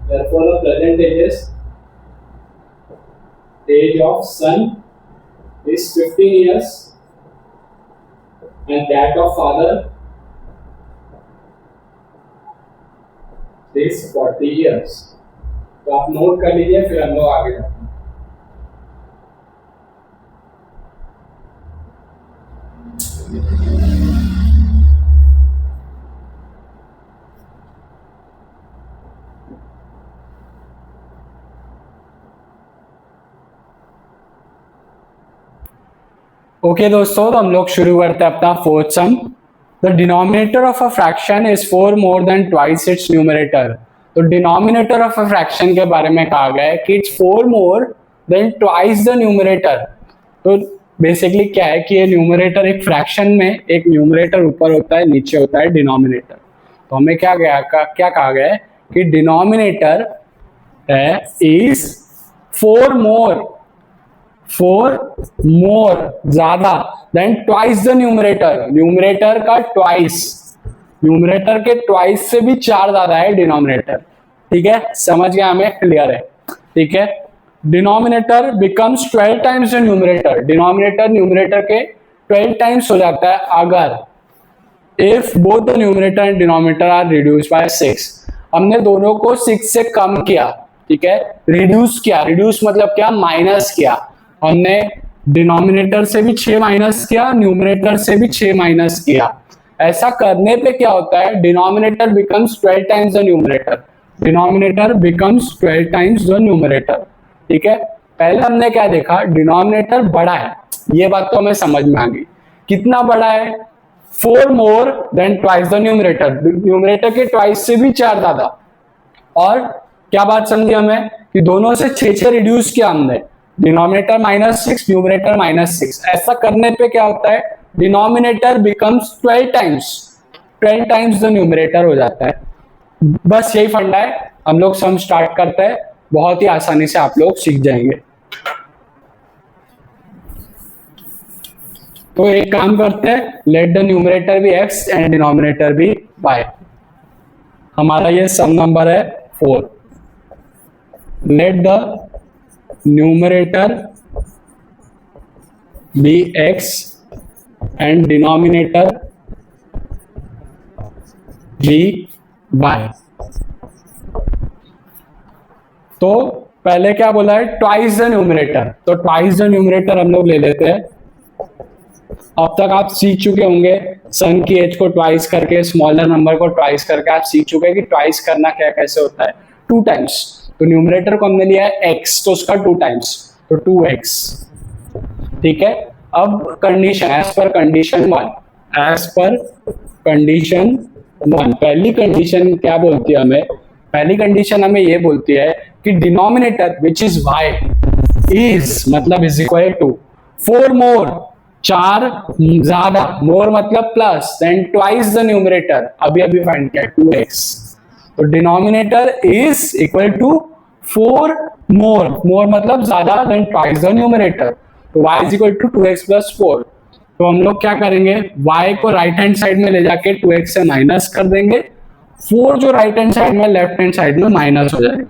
S1: therefore the present ages, age of son is 15 years and that of father is 40 years। तो आप नोट कर लीजिए, फिर हम लोग आगे बढ़ते हैं। ओके दोस्तों, तो हम लोग शुरू करते हैं अपना fourth some. The denominator of a fraction is 4 more than twice its numerator. तो डिनोमिनेटर ऑफ अ फ्रैक्शन के बारे में कहा गया है कि it's 4 more than twice the numerator. तो बेसिकली क्या है कि ये न्यूमरेटर, एक फ्रैक्शन में एक न्यूमरेटर ऊपर होता है, नीचे होता है डिनोमिनेटर। तो हमें क्या कहा गया है कि डिनोमिनेटर इज 4 more ज्यादा then twice the numerator, numerator का ट्वाइस न्यूमरेटर के ट्वाइस से भी 4 ज्यादा है डिनोमिनेटर। ठीक है, समझ गया हमें, क्लियर है। ठीक है, denominator becomes 12 times the numerator, denominator numerator के 12 टाइम्स हो जाता है अगर if both the numerator and denominator are reduced by 6, हमने दोनों को 6 से कम किया। ठीक है, रिड्यूस किया, रिड्यूस मतलब क्या, माइनस किया। हमने डिनोमिनेटर से भी 6 माइनस किया, न्यूमरेटर से भी 6 माइनस किया। ऐसा करने पे क्या होता है, denominator becomes 12 times the numerator, denominator becomes 12 times the numerator. ठीक है, पहले हमने क्या देखा, डिनोमिनेटर बड़ा है, ये बात तो हमें समझ में आ गई। कितना बड़ा है, 4 more than twice the numerator, numerator के ट्वाइस से भी 4 ज्यादा। और क्या बात समझी हमें कि दोनों से 6 रिड्यूस किया हमने, डिनोमिनेटर -6 न्यूमरेटर -6। ऐसा करने पे क्या होता है, denominator becomes 12 times the numerator हो जाता है। बस यही फंडा है, हम लोग सम स्टार्ट करते हैं, बहुत ही आसानी से आप लोग सीख जाएंगे। तो एक काम करते हैं, let the numerator be x and denominator be y। हमारा ये सम नंबर है 4। Let the numerator be x and denominator be y। तो पहले क्या बोला है, ट्वाइस द न्यूमरेटर, तो ट्वाइस द न्यूमरेटर हम लोग ले लेते हैं। अब तक आप सीख चुके होंगे सन की एज को ट्वाइस करके, स्मॉलर नंबर को ट्वाइस करके आप सीख चुके हैं कि ट्वाइस करना क्या कैसे होता है, 2 टाइम्स। तो न्यूमरेटर को हमने लिया है x, तो उसका 2 टाइम्स, तो 2x। ठीक है, अब कंडीशन एज पर कंडीशन 1, एज पर कंडीशन 1 पहली कंडीशन क्या बोलती है हमें, पहली कंडीशन हमें ये बोलती है कि denominator which is y is मतलब इज इक्वल टू 4 मोर, 4 ज्यादा, मोर मतलब plus, then twice the numerator, अभी अभी फाइंड किया 2x। तो denominator is equal to 4 more, more मतलब ज्यादा, देन ट्वाइस द न्यूमरेटर, तो y is equal to 2x plus 4। तो हम लोग क्या करेंगे, y को राइट हैंड साइड में ले जाके 2x से माइनस कर देंगे, 4 जो राइट हैंड साइड में लेफ्ट हैंड साइड में माइनस हो जाएगा।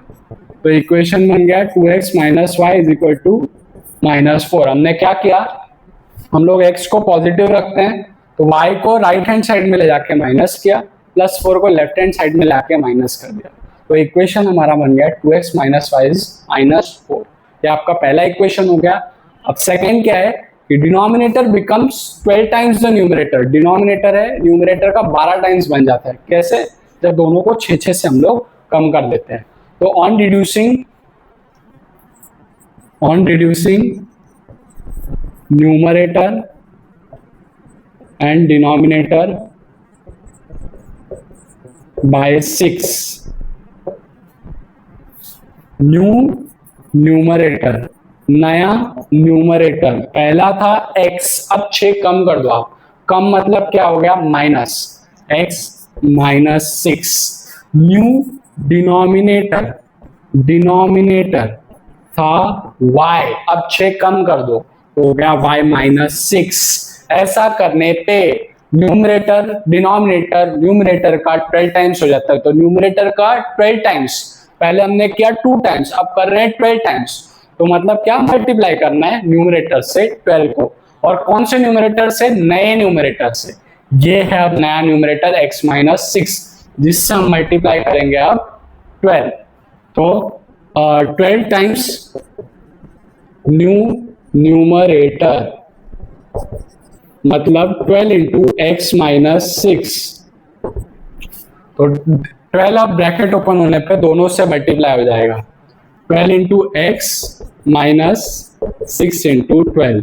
S1: तो इक्वेशन बन गया 2x minus y is equal to -4। हमने क्या किया, हम लोग x को पॉजिटिव रखते हैं, तो y को राइट हैंड साइड में ले जाके माइनस किया, +4 को लेफ्ट हैंड साइड में लाके माइनस कर दिया। तो इक्वेशन हमारा बन गया 2x माइनस वाई इज -4। ये आपका पहला इक्वेशन हो गया। अब सेकेंड क्या है कि denominator becomes 12 times the numerator, denominator है न्यूमरेटर का 12 टाइम्स बन जाता है। कैसे, जब दोनों को 6 से हम लोग कम कर देते हैं। तो on reducing numerator and denominator by 6, numerator नया न्यूमरेटर, पहला था x, अब 6 कम कर दो आप, कम मतलब क्या हो गया, माइनस x -6, न्यू डिनोमिनेटर था y, अब 6 कम कर दो तो हो गया y -6। ऐसा करने पे न्यूमरेटर का 12 टाइम्स हो जाता है। तो न्यूमरेटर का 12 टाइम्स, पहले हमने किया 2 टाइम्स, अब कर रहे हैं 12 टाइम्स। तो मतलब क्या, मल्टीप्लाई करना है न्यूमरेटर से 12 को, और कौन से न्यूमरेटर से, नए न्यूमरेटर से। ये है अब नया न्यूमरेटर x -6, जिससे हम मल्टीप्लाई करेंगे अब 12। तो 12 टाइम्स न्यूमरेटर मतलब 12 इंटू x -6। तो 12 अब ब्रैकेट ओपन होने पे दोनों से मल्टीप्लाई हो जाएगा, 12 इंटू x -6 इंटू 12,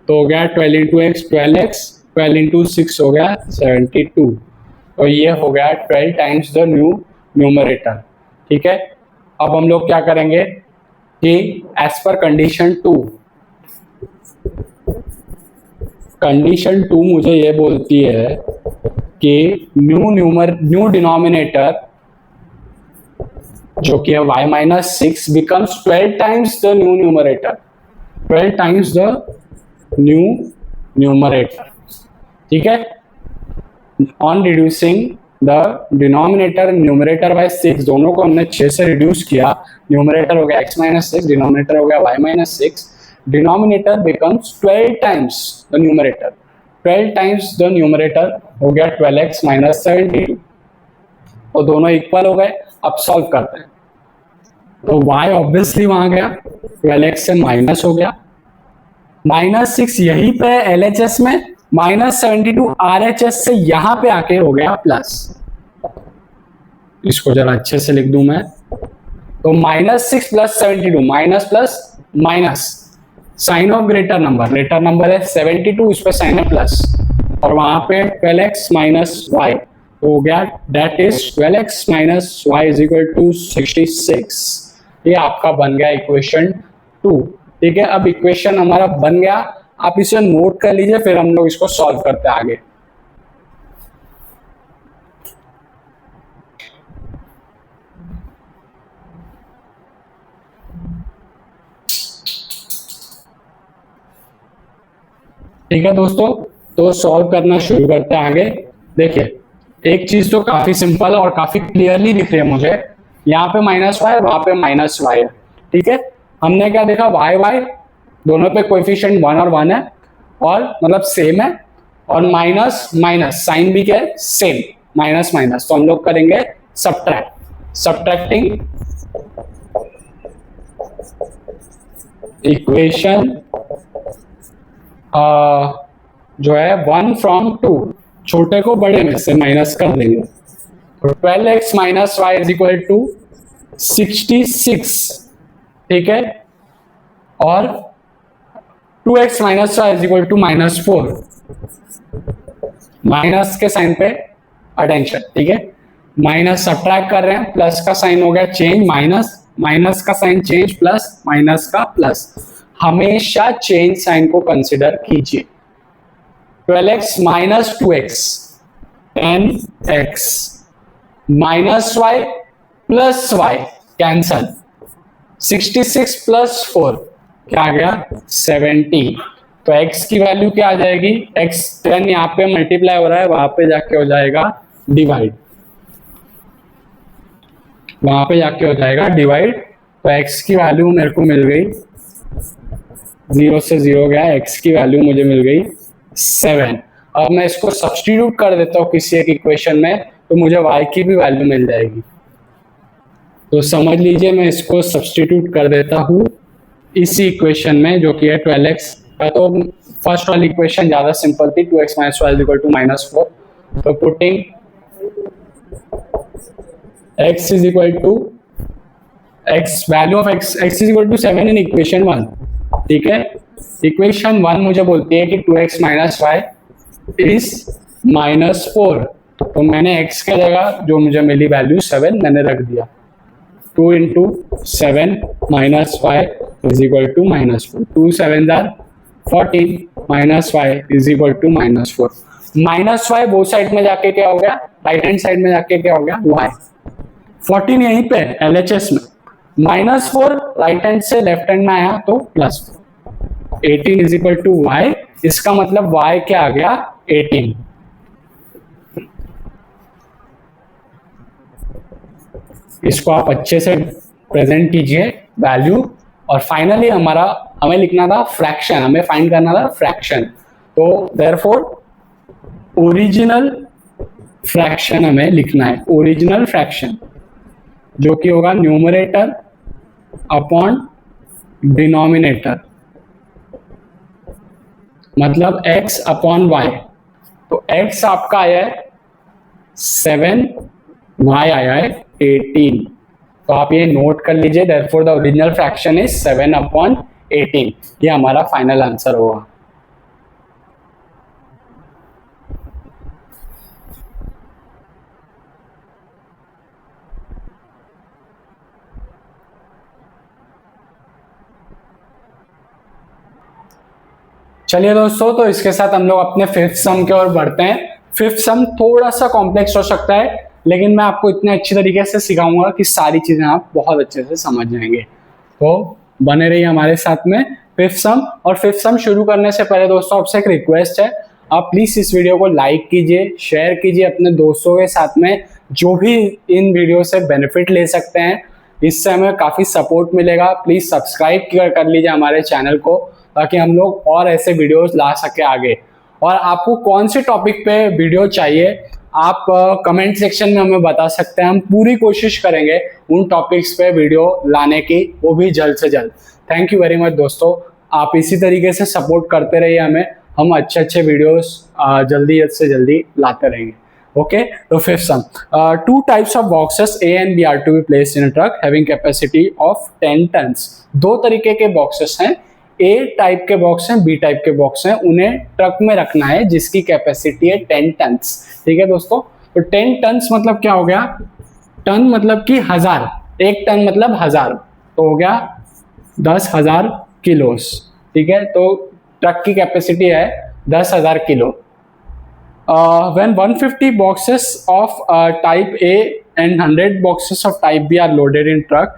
S1: तो हो गया 12 इंटू x 12x, 12 इंटू 6 हो गया 72। तो ये हो गया 12 टाइम्स द न्यूमरेटर। ठीक है, अब हम लोग क्या करेंगे कि एज पर कंडीशन 2 मुझे ये बोलती है कि न्यू डिनोमिनेटर जो कि है y -6 becomes 12 times the new numerator, 12 times the new numerator। ठीक है, on reducing the denominator numerator bye 6, दोनों को हमने 6 से रिड्यूस किया, न्यूमरेटर हो गया x माइनस 6, डिनोमिनेटर हो गया y minus 6, denominator becomes 12 times the numerator, 12 times the numerator हो गया 12x माइनस 72, तो दोनों इक्वल हो गए। अब सॉल्व करते हैं, तो y ऑब्वियसली वहां गया, 12x से माइनस हो गया, -6 यहीं पे LHS में, -72 RHS से यहां पे आके हो गया प्लस। इसको जरा अच्छे से लिख दूं मैं, तो -6 plus 72, minus plus minus, sign of greater number है 72, इस पे साइन है प्लस, और वहां पे 12x माइनस वाई हो गया, that is 12x minus y is equal to 66। ये आपका बन गया इक्वेशन 2। ठीक है, अब इक्वेशन हमारा बन गया, आप इसे नोट कर लीजिए, फिर हम लोग इसको सॉल्व करते हैं आगे। ठीक है दोस्तों, तो सॉल्व करना शुरू करते हैं आगे। देखिए, एक चीज तो काफी सिंपल और काफी क्लियरली दिख रही है मुझे, यहाँ पे माइनस वाई, वहां पे माइनस वाई है। ठीक है, हमने क्या देखा, वाई वाई दोनों पे कोएफिशिएंट 1 और 1 है, और मतलब सेम है, और माइनस माइनस साइन भी क्या है, सेम, माइनस माइनस, तो हम लोग करेंगे सब्ट्रैक्ट, सब्ट्रैक्टिंग इक्वेशन जो है 1 फ्रॉम 2, छोटे को बड़े में से माइनस कर देंगे, तो 12x minus y is equal to 66। ठीक है, और 2x minus y is equal to -4, minus के साइन पे अटेंशन। ठीक है, माइनस सब्ट्रैक्ट कर रहे हैं, प्लस का साइन हो गया चेंज, माइनस, माइनस का साइन चेंज, प्लस, माइनस का प्लस, हमेशा चेंज साइन को कंसिडर कीजिए। 12x minus 2x 10x minus y plus y cancel, 66 plus 4 क्या आ गया, 70। तो x की वैल्यू क्या आ जाएगी, x 10 यहाँ पे मल्टीप्लाई हो रहा है, वहां पे जाके हो जाएगा डिवाइड, वहां पे जाके हो जाएगा डिवाइड। तो x की वैल्यू मेरे को मिल गई, 0 से 0 गया, x की वैल्यू मुझे मिल गई 7। अब मैं इसको सब्स्टिट्यूट कर देता हूँ किसी एक इक्वेशन में, तो मुझे y की भी वैल्यू मिल जाएगी। तो समझ लीजिए, मैं इसको सब्स्टिट्यूट कर देता हूँ इसी इक्वेशन में, जो कि है 12x का। तो फर्स्ट वाली इक्वेशन ज्यादा सिंपल थी, 2x minus y is equal to -4, तो putting x is equal to x, value of x is equal to 7 in equation 1। ठीक है, इक्वेशन 1 मुझे बोलती है कि 2x माइनस वाई इज -4, तो मैंने x के जगह जो मुझे मिली वैल्यू 7 मैंने रख दिया, 2 into 7 minus y is equal to -4, 2 7 14 minus y is equal to -4, minus y both side में जाके क्या हो गया, राइट हैंड साइड में जाके क्या हो गया, y, 14 यहीं पे LHS में, -4 राइट हैंड से लेफ्ट हैंड में आया तो plus 18 is equal to y, इसका मतलब y क्या आ गया, 18। इसको आप अच्छे से प्रेजेंट कीजिए वैल्यू, और फाइनली हमें लिखना था फ्रैक्शन, हमें फाइंड करना था फ्रैक्शन, तो देयरफॉर ओरिजिनल फ्रैक्शन हमें लिखना है, ओरिजिनल फ्रैक्शन जो कि होगा न्यूमरेटर अपॉन डिनोमिनेटर, मतलब x अपॉन y। तो x आपका आया है 7, y आया है 18, तो आप ये नोट कर लीजिए, therefore the original fraction is 7 upon 18, ये हमारा फाइनल आंसर होगा। चलिए दोस्तों, तो इसके साथ हम लोग अपने फिफ्थ सम की ओर बढ़ते हैं। फिफ्थ सम थोड़ा सा कॉम्प्लेक्स हो सकता है, लेकिन मैं आपको इतने अच्छी तरीके से सिखाऊंगा कि सारी चीजें आप बहुत अच्छे से समझ जाएंगे, तो बने रहिए हमारे साथ में। फिफ्थ सम, और फिफ्थ सम शुरू करने से पहले दोस्तों आपसे एक रिक्वेस्ट है, आप प्लीज इस वीडियो को लाइक कीजिए, शेयर कीजिए अपने दोस्तों के साथ में जो भी इन वीडियो से बेनिफिट ले सकते हैं। इससे हमें काफी सपोर्ट मिलेगा। प्लीज सब्सक्राइब कर लीजिए हमारे चैनल को, ताकि हम लोग और ऐसे वीडियोस ला सके आगे। और आपको कौन से टॉपिक पे वीडियो चाहिए आप कमेंट सेक्शन में हमें बता सकते हैं। हम पूरी कोशिश करेंगे उन टॉपिक्स पे वीडियो लाने की, वो भी जल्द से जल्द। थैंक यू वेरी मच दोस्तों, आप इसी तरीके से सपोर्ट करते रहिए हमें, हम अच्छे अच्छे वीडियोस जल्दी से जल्दी लाते रहेंगे। Okay, so fifth sum. Two types of boxes A and B are to be placed in a truck having capacity of 10 tons. दो तरीके के बॉक्सेस हैं, A टाइप के बॉक्स हैं, B टाइप के बॉक्स हैं। उन्हें ट्रक में रखना है जिसकी कैपेसिटी है 10 टन्स। ठीक है दोस्तों, तो 10 टन्स मतलब क्या हो गया? टन मतलब कि हजार, एक टन मतलब हजार, तो हो गया 10,000 किलोस। ठीक है, तो ट्रक की कैपेसिटी है 10,000 kilo. When 150 boxes of type A and 100 boxes of type B are loaded in truck,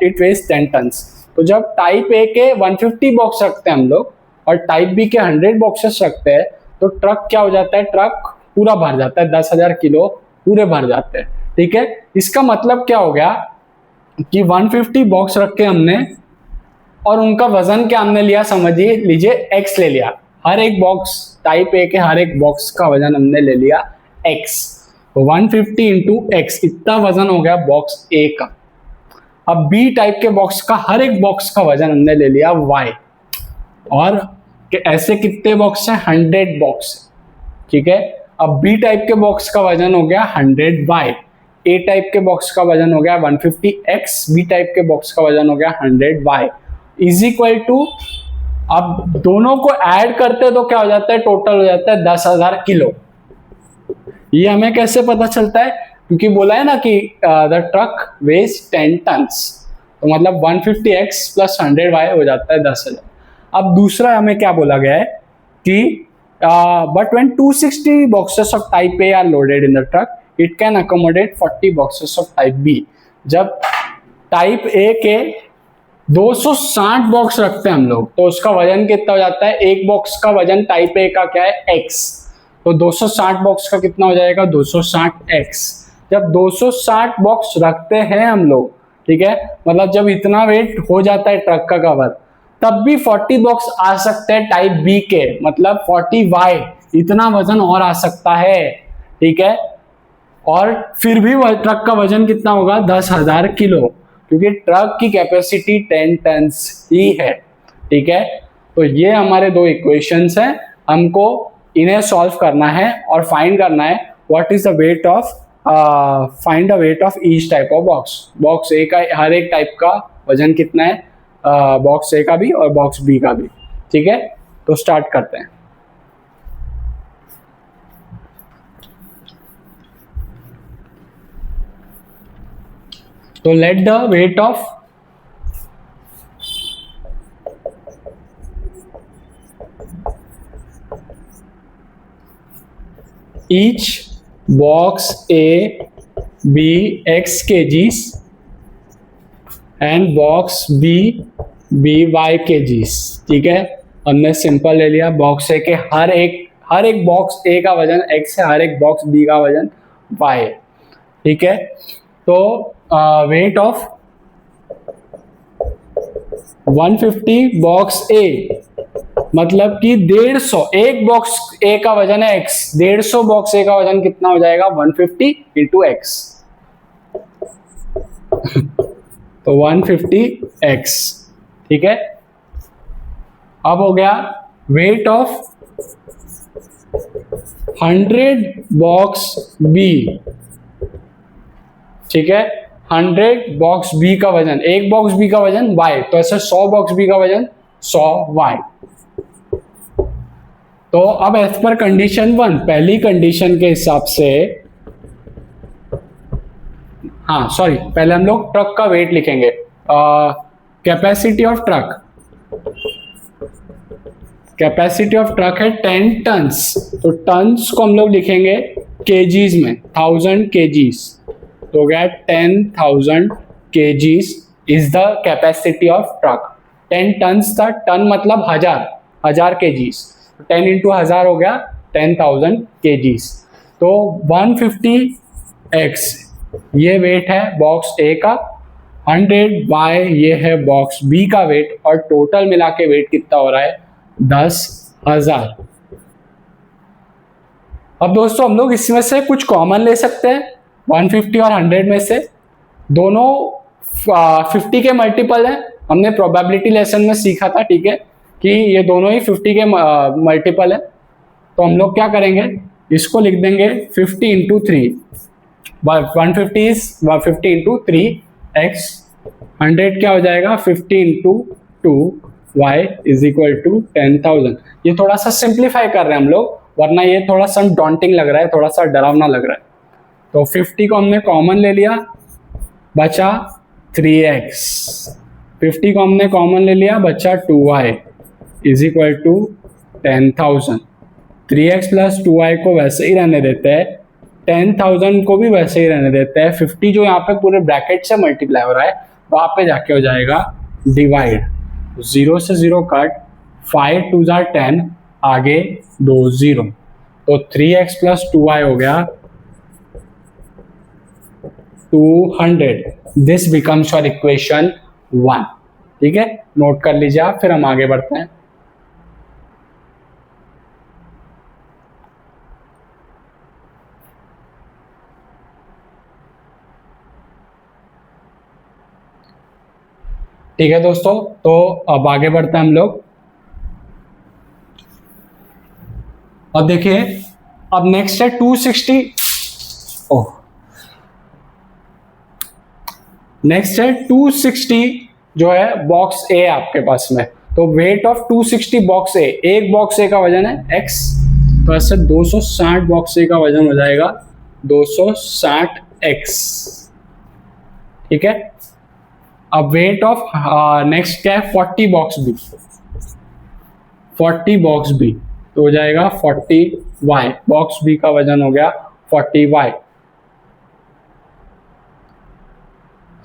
S1: it weighs 10 tons. तो जब टाइप ए के 150 बॉक्स रखते हैं हम लोग और टाइप बी के 100 बॉक्सेस रखते हैं, तो ट्रक क्या हो जाता है? ट्रक पूरा भर जाता है, 10,000 किलो पूरे भर जाते हैं। ठीक है, इसका मतलब क्या हो गया कि 150 बॉक्स रख के हमने और उनका वजन क्या हमने लिया, समझिए, लीजिए x ले लिया। हर एक बॉक्स, टाइप ए के हर एक बॉक्स का वजन हमने ले लिया x, तो 150 इंटू एक्स, इतना वजन हो गया बॉक्स ए का। अब बी टाइप के बॉक्स का हर एक बॉक्स का वजन हमने ले लिया y, और ऐसे कितने बॉक्स हैं? 100 बॉक्स। ठीक है, अब बी टाइप के बॉक्स का वजन हो गया 100y, ए टाइप के बॉक्स का वजन हो गया 150x, बी टाइप के बॉक्स का वजन हो गया 100y इज इक्वल टू, अब दोनों को ऐड करते तो क्या हो जाता है? टोटल हो जाता है 10,000 किलो। ये हमें कैसे पता चलता है? क्योंकि बोला है ना कि द ट्रक वेज 10 टन्स, तो मतलब 150x प्लस 100y हो जाता है 10,000। अब दूसरा हमें क्या बोला गया है कि but when 260 boxes of type A are loaded in the truck, it can accommodate 40 boxes of type B. जब टाइप ए के 260 बॉक्स रखते हैं हम लोग, तो उसका वजन कितना हो जाता है? एक बॉक्स का वजन टाइप ए का क्या है? x, तो 260 बॉक्स का कितना हो जाएगा? 260x। जब 260 बॉक्स रखते हैं हम लोग, ठीक है, मतलब जब इतना वेट हो जाता है ट्रक का कवर, तब भी 40 बॉक्स आ सकते हैं टाइप बी के, मतलब 40y, इतना वजन और आ सकता है। ठीक है, और फिर भी ट्रक का वजन कितना होगा? 10,000 किलो, क्योंकि ट्रक की कैपेसिटी 10 टन्स ही है। ठीक है, तो ये हमारे दो इक्वेशंस हैं, हमको इन्हें सॉल्व करना है और फाइंड करना है what is the weight of, find the weight of each type of box. Box A का हर एक टाइप का वजन कितना है, बॉक्स ए का भी और बॉक्स बी का भी। ठीक है, तो स्टार्ट करते हैं। तो let the weight of each box A be x kgs and box B be y kgs। ठीक है, हमने सिंपल ले लिया, बॉक्स ए के हर एक बॉक्स ए का वजन x है, हर एक बॉक्स बी का वजन y है। ठीक है, तो वेट ऑफ 150 बॉक्स ए मतलब कि 150, एक बॉक्स ए का वजन है x, 150 बॉक्स ए का वजन कितना हो जाएगा? 150 इंटू एक्स, तो 150x। ठीक है, अब हो गया वेट ऑफ 100 बॉक्स बी। ठीक है, 100 बॉक्स बी का वजन, एक बॉक्स बी का वजन y, तो ऐसे 100 बॉक्स बी का वजन 100y। तो अब एज पर कंडीशन 1, पहली कंडीशन के हिसाब से, हाँ सॉरी, पहले हम लोग ट्रक का वेट लिखेंगे। Capacity of truck, capacity of truck है 10 टन्स, तो टन्स को हम लोग लिखेंगे केजीज में, 1000 केजीज, तो हो गया 10,000 kgs is the capacity of truck. 10 tons था, टन मतलब हजार केजीज, 10 इंटू 1000 हो गया 10,000 kgs। तो 150x ये वेट है बॉक्स ए का, 100y ये है बॉक्स बी का वेट, और टोटल मिला के वेट कितना हो रहा है 10,000। अब दोस्तों हम लोग इसमें से कुछ कॉमन ले सकते हैं 150 और 100 में से, दोनों 50 के मल्टीपल है, हमने प्रोबेबिलिटी लेसन में सीखा था, ठीक है, कि ये दोनों ही 50 के मल्टीपल है। तो हम लोग क्या करेंगे, इसको लिख देंगे 50 इंटू 3, 150 इज 50 इंटू 3x, 100 क्या हो जाएगा 50 into 2y is equal to 10,000। ये थोड़ा सा सिंप्लीफाई कर रहे हैं हम लोग, वरना ये थोड़ा सा डॉन्टिंग लग रहा है, थोड़ा सा डरावना लग रहा है। तो 50 को हमने कॉमन ले लिया, बचा 3x, 50 को हमने कॉमन ले लिया, बचा 2y is equal to 10,000। 3x plus 2y को वैसे ही रहने देते हैं, 10,000 को भी वैसे ही रहने देते हैं। 50 जो यहाँ पे पूरे ब्रैकेट से मल्टीप्लाई हो रहा है, वहाँ पे जाके हो जाएगा डिवाइड, 0 से 0 कट, 5 2 जार 10, आगे 2 0, तो 3x प्लस 2y हो गया 200। This becomes your equation 1। ठीक है, नोट कर लीजिए आप, फिर हम आगे बढ़ते हैं। ठीक है दोस्तों, तो अब आगे बढ़ते हैं हम लोग। अब देखिए, अब नेक्स्ट है 260, नेक्स्ट है 260 जो है बॉक्स ए आपके पास में। तो वेट ऑफ 260 बॉक्स ए, एक बॉक्स ए का वजन है x, तो ऐसे 260 बॉक्स ए का वजन हो जाएगा 260x। ठीक है, अब वेट ऑफ नेक्स्ट क्या है 40 बॉक्स बी, 40 बॉक्स बी तो हो जाएगा 40y, बॉक्स बी का वजन हो गया 40y।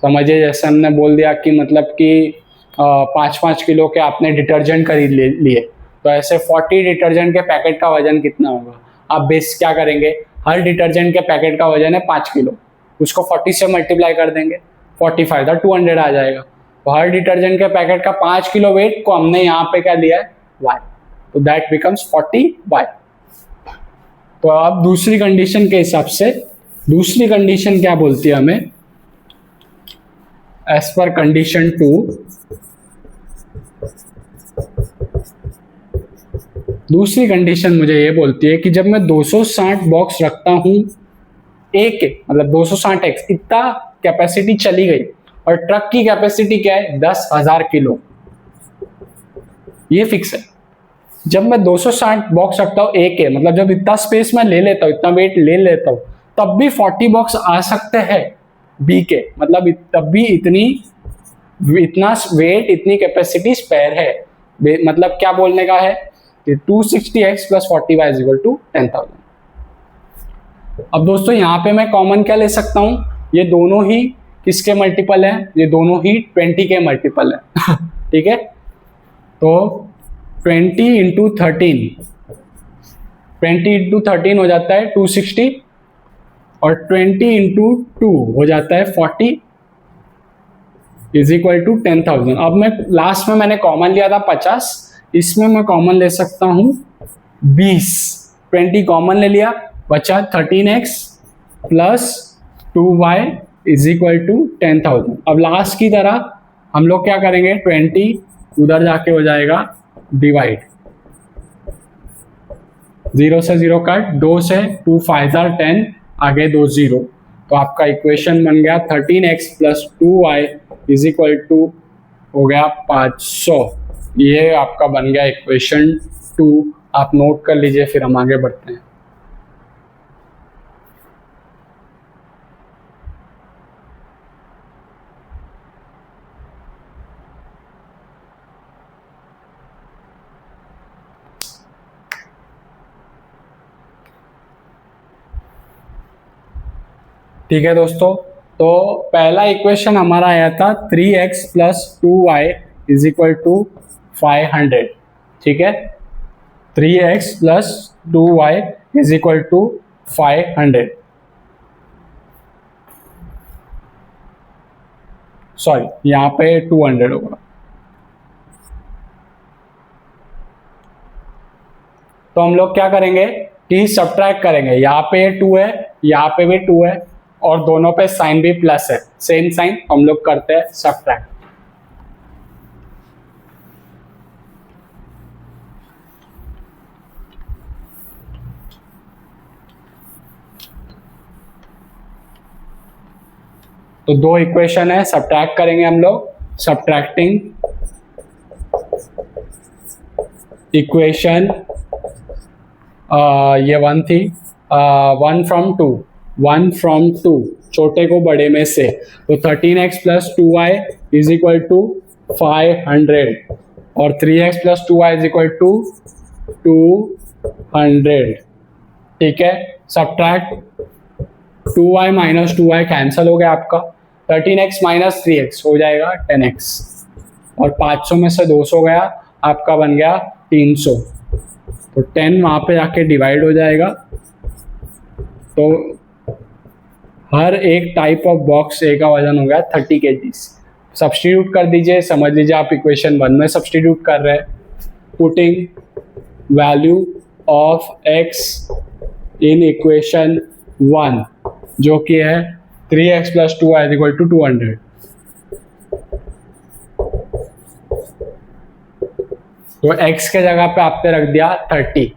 S1: समझिए, जैसे हमने बोल दिया कि मतलब कि 5-5 किलो के आपने डिटर्जेंट खरीद लिए, तो ऐसे 40 डिटर्जेंट के पैकेट का वजन कितना होगा। आप बेस क्या करेंगे, हर डिटर्जेंट के पैकेट का वजन है 5 किलो, उसको 40 से मल्टीप्लाई कर देंगे, 45 था 200 आ जाएगा। तो हर डिटर्जेंट के पैकेट का 5 किलो वेट को हमने यहाँ पे क्या लिया है y, तो दैट बिकम्स 40y। तो अब दूसरी कंडीशन के हिसाब से, दूसरी कंडीशन क्या बोलती है हमें, एज पर कंडीशन 2, दूसरी कंडीशन मुझे ये बोलती है कि जब मैं 260 बॉक्स रखता हूं एक, मतलब 260x, इतना कैपेसिटी चली गई, और ट्रक की कैपेसिटी क्या है 10,000 किलो, ये फिक्स है। जब मैं 260 बॉक्स रखता हूँ एक है, मतलब जब इतना स्पेस मैं ले लेता हूँ, इतना वेट ले लेता हूँ, तब भी 40 बॉक्स आ सकते हैं बी के, मतलब तब भी इतना वेट, इतनी कैपेसिटी स्पेयर है। मतलब क्या बोलने का है, 260x plus 40y is equal to 10,000। अब दोस्तों यहाँ पे मैं कॉमन क्या ले सकता हूँ, ये दोनों ही किसके मल्टीपल है, ये दोनों ही 20 के मल्टीपल है। ठीक है, तो 20 इंटू 13, 20 इंटू 13 हो जाता है 260, और 20 इंटू 2 हो जाता है 40 इज इक्वल टू 10,000। अब मैं लास्ट में मैंने कॉमन लिया था 50, इसमें मैं कॉमन ले सकता हूँ 20, 20 कॉमन ले लिया, बचा 13x plus 2y is equal to 10,000। अब लास्ट की तरह हम लोग क्या करेंगे, 20 उधर जाके हो जाएगा डिवाइड, 0 से 0 कट, 2 से 2 5 10, आगे 2 0, तो आपका इक्वेशन बन गया 13x plus 2y is equal to हो गया 500। ये आपका बन गया इक्वेशन 2। आप नोट कर लीजिए, फिर हम आगे बढ़ते हैं। ठीक है दोस्तों, तो पहला इक्वेशन हमारा आया था 3x plus 2y is equal to 500। ठीक है, 3x plus 2y is equal to 500, sorry यहाँ पे 200 होगा। तो हम लोग क्या करेंगे कि सब्ट्रैक्ट करेंगे, यहाँ पे 2 है, यहाँ पे भी 2 है, और दोनों पे साइन भी प्लस है, सेम साइन, हम लोग करते हैं सब्ट्रैक्ट। तो दो इक्वेशन है, सब्ट्रैक्ट करेंगे हम लोग। सब्ट्रैक्टिंग इक्वेशन, ये 1 थी, 1 फ्रॉम 2, 1 फ्रॉम 2, छोटे को बड़े में से, तो 13x plus 2y is equal to 500 और 3x plus 2y is equal to 200। ठीक है, subtract 2y minus 2y cancel हो गया आपका, 13x माइनस 3x हो जाएगा 10x, और 500 में से 200 गया, आपका बन गया 300। तो 10 वहाँ पे जाके डिवाइड हो जाएगा। तो हर एक टाइप ऑफ बॉक्स ए का वजन हो गया 30 kg। सब्स्टिट्यूट कर दीजिए, समझ लीजिए आप इक्वेशन 1 में सब्स्टिट्यूट कर रहे हैं। Putting value of x in equation 1 जो कि है 3x plus 2y is equal to 200। तो x के जगह पे आपने रख दिया 30,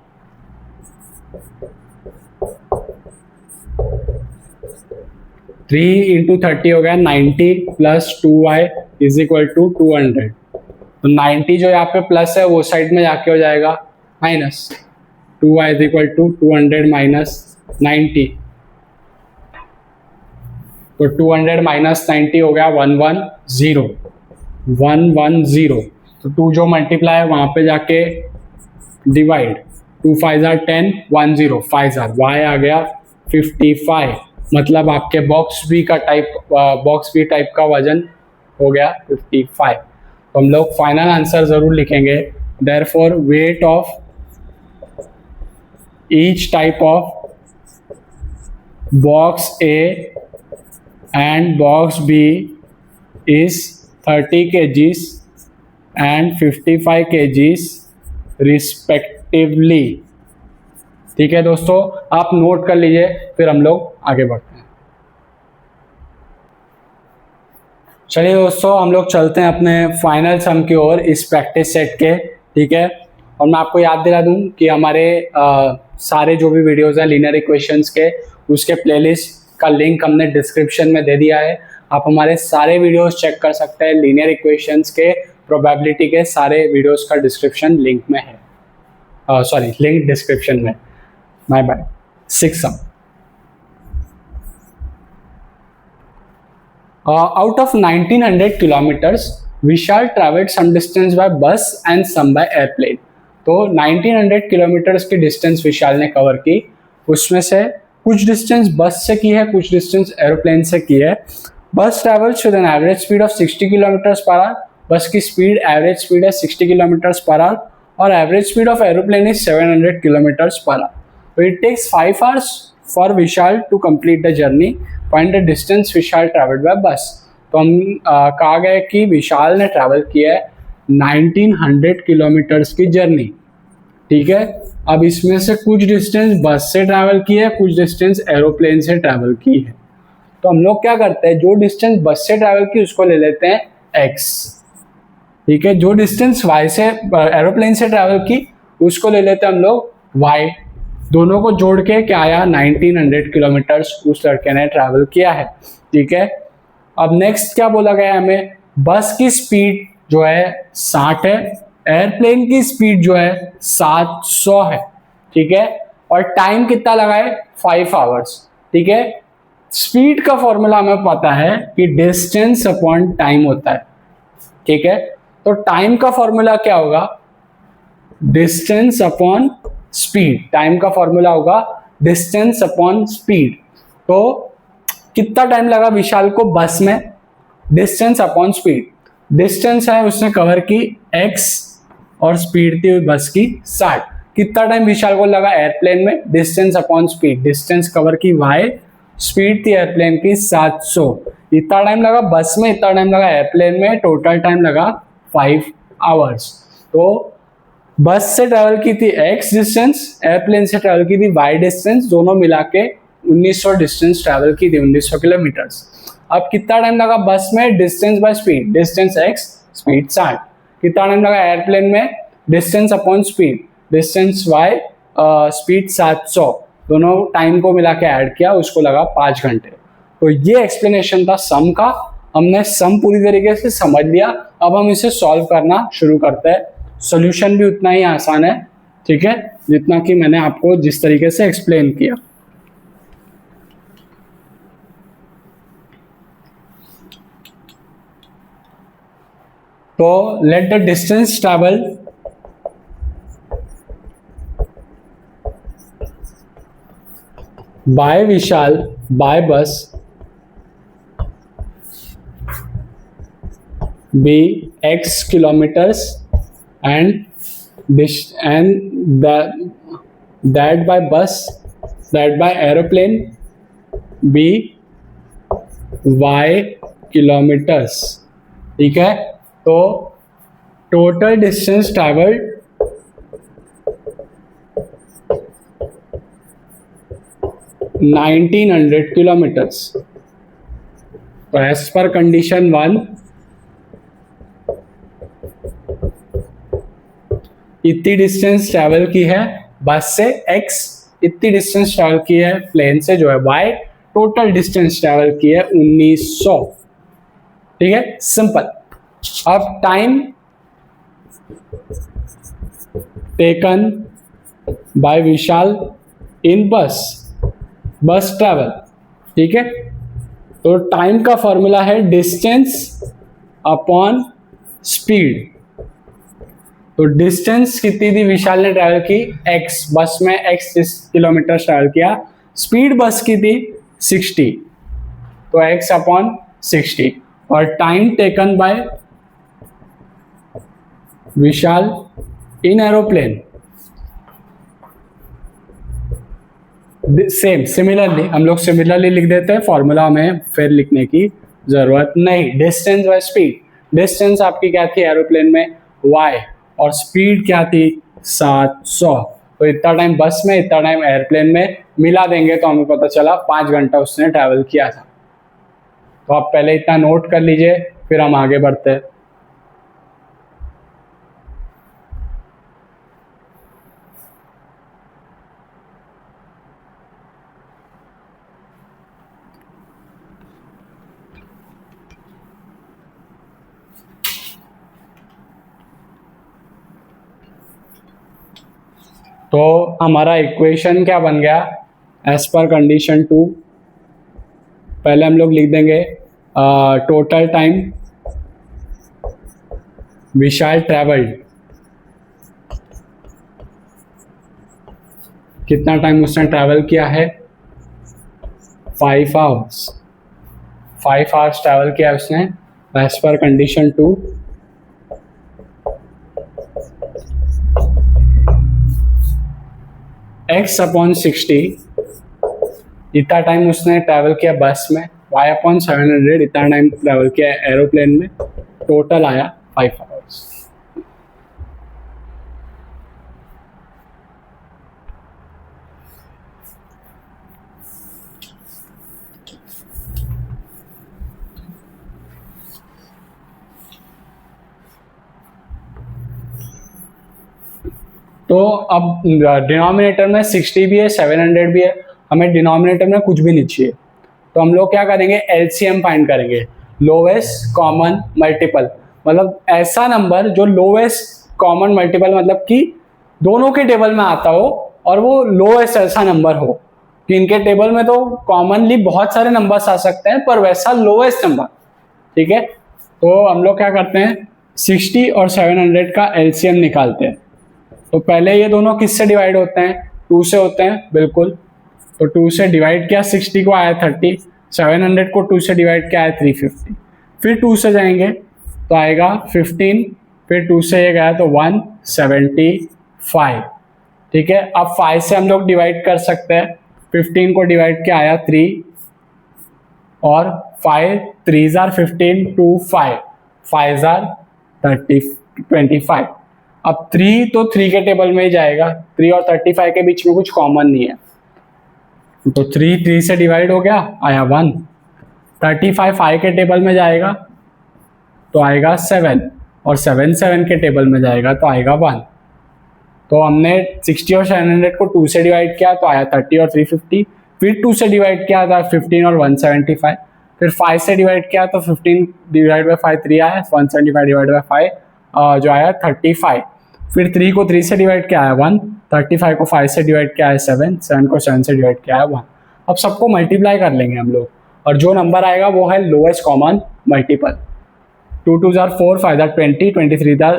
S1: थ्री इंटू 30 हो गया 90 plus 2y is equal to 200। तो 90 जो यहाँ पे प्लस है वो साइड में जाके हो जाएगा minus, 2y is equal to 200 minus 90। तो 200 माइनस 90 हो गया 110, 110। तो 2 जो मल्टीप्लाई है वहाँ पे जाके डिवाइड, 2 5 जार 10, 1 0 5 जार, y आ गया 55। मतलब आपके बॉक्स बी टाइप का वजन हो गया 55। तो हम लोग फाइनल आंसर जरूर लिखेंगे, therefore wait of each type of box A and box B is 30 kgs and 55 kgs respectively। ठीक है दोस्तों, आप नोट कर लीजिए, फिर हम लोग आगे बढ़ते हैं। चलिए दोस्तों, हम लोग चलते हैं अपने फाइनल सम की ओर इस प्रैक्टिस सेट के। ठीक है, और मैं आपको याद दिला दूं कि हमारे सारे जो भी वीडियोस हैं लीनियर इक्वेशंस के, उसके प्लेलिस्ट का लिंक हमने डिस्क्रिप्शन में दे दिया है। आप हमारे सारे वीडियोस चेक कर सकते हैं, लीनियर इक्वेशंस के, प्रोबेबिलिटी के सारे वीडियोस का डिस्क्रिप्शन लिंक में है, सॉरी लिंक डिस्क्रिप्शन में। माय बाय। 6 सम। Out of 1900 kilometres Vishal travelled some distance by bus and some by airplane. तो 1900 किलोमीटर्स की डिस्टेंस विशाल ने कवर की, उसमें से कुछ डिस्टेंस बस से की है, कुछ डिस्टेंस एरोप्लेन से की है। बस travels with an average speed of 60 kilometres per our. बस की स्पीड एवरेज स्पीड है 60 किलोमीटर्स पर आवर, और average speed of aeroplane is 700 kilometres per hour. तो it takes 5 hours for Vishal to complete the journey. Find the distance Vishal travelled by bus. तो हम कहा गया कि विशाल ने ट्रैवल किया है 1900 किलोमीटर्स की जर्नी। ठीक है, अब इसमें से कुछ डिस्टेंस बस से ट्रैवल की है, कुछ डिस्टेंस एरोप्लेन से ट्रैवल की है। तो हम लोग क्या करते हैं, जो डिस्टेंस बस से ट्रैवल की उसको ले लेते हैं x। ठीक है, जो डिस्टेंस y से एरोप्लेन से ट्रैवल की उसको ले लेते हैं हम लोग y। दोनों को जोड़ के क्या आया, 1900 किलोमीटर्स उस लड़के ने ट्रैवल किया है। ठीक है, अब नेक्स्ट क्या बोला गया है हमें, बस की स्पीड जो है 60 है, एयरप्लेन की स्पीड जो है 700 है। ठीक है, और टाइम कितना लगा है, 5 hours। ठीक है, स्पीड का फॉर्मूला हमें पता है कि डिस्टेंस अपॉन टाइम होता है। ठीक है, तो टाइम का फॉर्मूला क्या होगा, डिस्टेंस अपॉन स्पीड। टाइम का फॉर्मूला होगा डिस्टेंस अपॉन स्पीड। तो कितना टाइम लगा विशाल को बस में, डिस्टेंस अपॉन स्पीड। डिस्टेंस है उसने कवर की x और स्पीड थी बस की 60, कितना टाइम विशाल को लगा एयरप्लेन में, distance upon speed, distance cover की y, स्पीड थी एयरप्लेन की 700, इतना टाइम लगा बस में, इतना टाइम लगा एयरप्लेन में, टोटल टाइम लगा 5 आवर्स। तो बस से ट्रेवल की थी x डिस्टेंस, एयरप्लेन से ट्रेवल की थी y डिस्टेंस, दोनों मिला के 1900 डिस्टेंस ट्रेवल की थी, 1900 किलोमीटर्स। अब कितना टाइम लगा बस में, distance by speed, distance x, speed 60, कितना टाइम लगा एयरप्लेन में, distance upon speed, distance y, speed 700, दोनों टाइम को मिला के ऐड किया, उसको लगा 5 घंटे। तो ये एक्सप्लेनेशन था सम का, हमने सम पूरी तरीके से समझ लिया। अब हम इसे सॉल्व करना शुरू करते हैं। सॉल्यूशन भी उतना ही आसान है, ठीक है, जितना कि मैंने आपको जिस तरीके से एक्सप्लेन किया। तो let the distance travel by Vishal by bus be x kilometers and that by bus, that by aeroplane be y kilometers, ठीक है। तो टोटल डिस्टेंस ट्रैवल्ड 1900 किलोमीटर्स। तो एज पर कंडीशन 1 इतनी डिस्टेंस ट्रैवल की है बस से x, इतनी डिस्टेंस ट्रैवल की है प्लेन से जो है y, टोटल डिस्टेंस ट्रैवल की है 1900, ठीक है, सिंपल। अब टाइम टेकन बाय विशाल इन बस ट्रैवल, ठीक है। तो टाइम का फॉर्मूला है डिस्टेंस अपॉन स्पीड। तो डिस्टेंस कितनी थी विशाल ने ट्रैवल की, x, बस में x किलोमीटर ट्रैवल किया, स्पीड बस की थी 60, तो x अपॉन 60, और टाइम टेकन बाय विशाल इन एरोप्लेन, सेम सिमिलरली, हम लोग सिमिलरली लिख देते हैं, फॉर्मूला में फिर लिखने की जरूरत नहीं। डिस्टेंस बाय स्पीड, डिस्टेंस आपकी क्या थी एरोप्लेन में y, और स्पीड क्या थी 700, तो इतना टाइम बस में, इतना टाइम एयरप्लेन में, मिला देंगे तो हमें पता चला 5 घंटा उसने ट्रैवल किया था। तो आप पहले इतना नोट कर लीजिए, फिर हम आगे बढ़ते हैं। तो हमारा इक्वेशन क्या बन गया, एज पर कंडीशन 2, पहले हम लोग लिख देंगे टोटल टाइम विशाल ट्रैवल्ड, कितना टाइम उसने ट्रैवल किया है 5 आवर्स, 5 आवर्स ट्रैवल किया उसने, as per condition 2। x upon 60, इतना टाइम उसने ट्रैवल किया बस में, y अपॉन 700, इतना टाइम ट्रैवल किया एरोप्लेन में, टोटल आया 5 आवर्स। तो अब डिनोमिनेटर में 60 भी है, 700 भी है, हमें डिनोमिनेटर में कुछ भी नहीं चाहिए, तो हम लोग क्या करेंगे, एलसीएम फाइंड करेंगे, लोवेस्ट कॉमन मल्टीपल, मतलब ऐसा नंबर जो लोवेस्ट कॉमन मल्टीपल, मतलब कि दोनों के टेबल में आता हो और वो लोवेस्ट ऐसा नंबर हो कि इनके टेबल में तो कॉमनली बहुत सारे नंबर्स आ सकते हैं, पर वैसा लोवेस्ट नंबर, ठीक है। तो हम लोग क्या करते हैं, 60 और 700 का एलसीएम निकालते हैं। तो पहले ये दोनों किससे डिवाइड होते हैं, 2 से होते हैं, बिल्कुल। तो 2 से डिवाइड किया, 60 को आया 30, 700 को 2 से डिवाइड किया आया 350, फिर 2 से जाएंगे तो आएगा 15, फिर 2 से ये गया तो 175, ठीक है, अब 5 से हम लोग डिवाइड कर सकते हैं। 15 को डिवाइड किया आया 3 और 5 3 जार 15 2 5 5 जार 25। अब 3 तो 3 के टेबल में ही जाएगा, 3 और 35 के बीच में कुछ कॉमन नहीं है, तो 3 3 से डिवाइड हो गया, आया 1। 35 5 के टेबल में जाएगा तो आएगा 7 और 7 7 के टेबल में जाएगा तो आएगा 1। तो हमने 60 और 700 को 2 से डिवाइड किया तो आया 30 और 350, फिर 2 से डिवाइड किया था 15 और 175, फिर 5 से डिवाइड किया तो 15 डिवाइड बाई 5 3 आया, 175 डिवाइड बाई 5 जो आया 35, फिर 3 को 3 से डिवाइड किया है 1, 35 को 5 से डिवाइड किया है 7, 7 को 7 से डिवाइड किया है 1। अब सबको मल्टीप्लाई कर लेंगे हम लोग और जो नंबर आएगा वो है lowest common multiple. 2 2 jar 4 5 jar 20 23 jar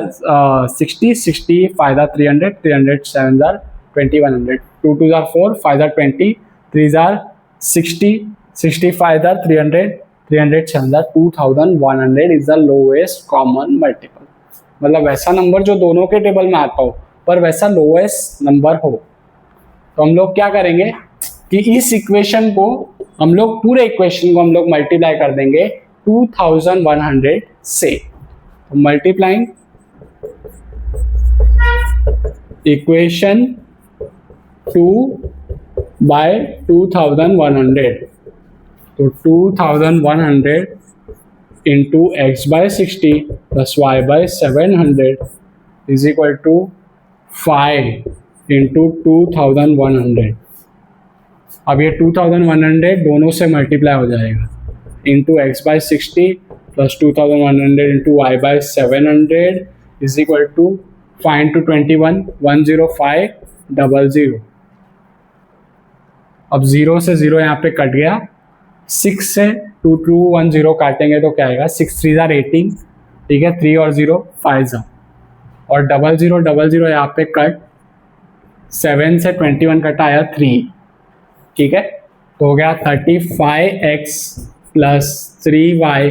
S1: 60 60 5 jar 300 300 7 jar 2100 2 2 jar 4 5 jar 20 3 jar 60 60 5 jar 300 300 7 jar 2100 is the lowest common multiple. मतलब वैसा नंबर जो दोनों के टेबल में आता हो पर वैसा लोएस्ट नंबर हो। तो हम लोग क्या करेंगे कि इस इक्वेशन को हम लोग पूरे इक्वेशन को हम लोग मल्टीप्लाई कर देंगे 2100 से। तो मल्टीप्लाइंग इक्वेशन 2 बाय 2100, तो 2100 into x by 60 plus y by 700 is equal to 5 into 2100। अब ये 2100 दोनों से मल्टीप्लाई हो जाएगा, into x by 60 plus 2100 into y by 700 is equal to 5 into 21 10500। अब 0 से 0 यहाँ पे कट गया, 6 से 2210 काटेंगे तो क्या आएगा, 6 3 जार 18, ठीक है, 3 और 0 5 जार, और 0000 यहाँ पे कट, 7 से 21 कटा आया 3, ठीक है, तो हो गया 35x plus 3y